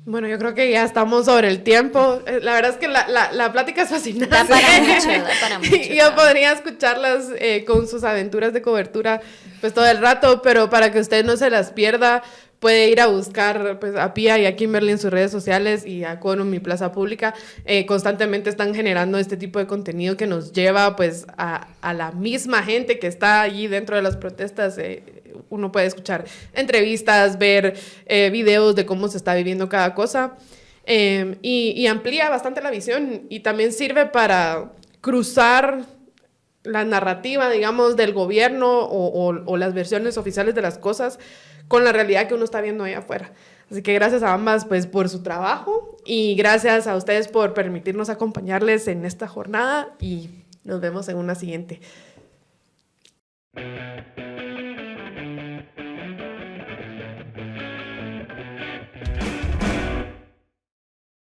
Bueno, yo creo que ya estamos sobre el tiempo. La verdad es que la plática es fascinante.
Da para mucho.
Y yo podría escucharlas con sus aventuras de cobertura pues todo el rato, pero para que usted no se las pierda, puede ir a buscar pues, a Pía y a Kimberly en sus redes sociales y a Cono, mi plaza pública. Constantemente están generando este tipo de contenido que nos lleva pues a la misma gente que está allí dentro de las protestas. Uno puede escuchar entrevistas, ver videos de cómo se está viviendo cada cosa y amplía bastante la visión y también sirve para cruzar la narrativa, digamos, del gobierno o las versiones oficiales de las cosas con la realidad que uno está viendo ahí afuera. Así que gracias a ambas pues, por su trabajo y gracias a ustedes por permitirnos acompañarles en esta jornada y nos vemos en una siguiente.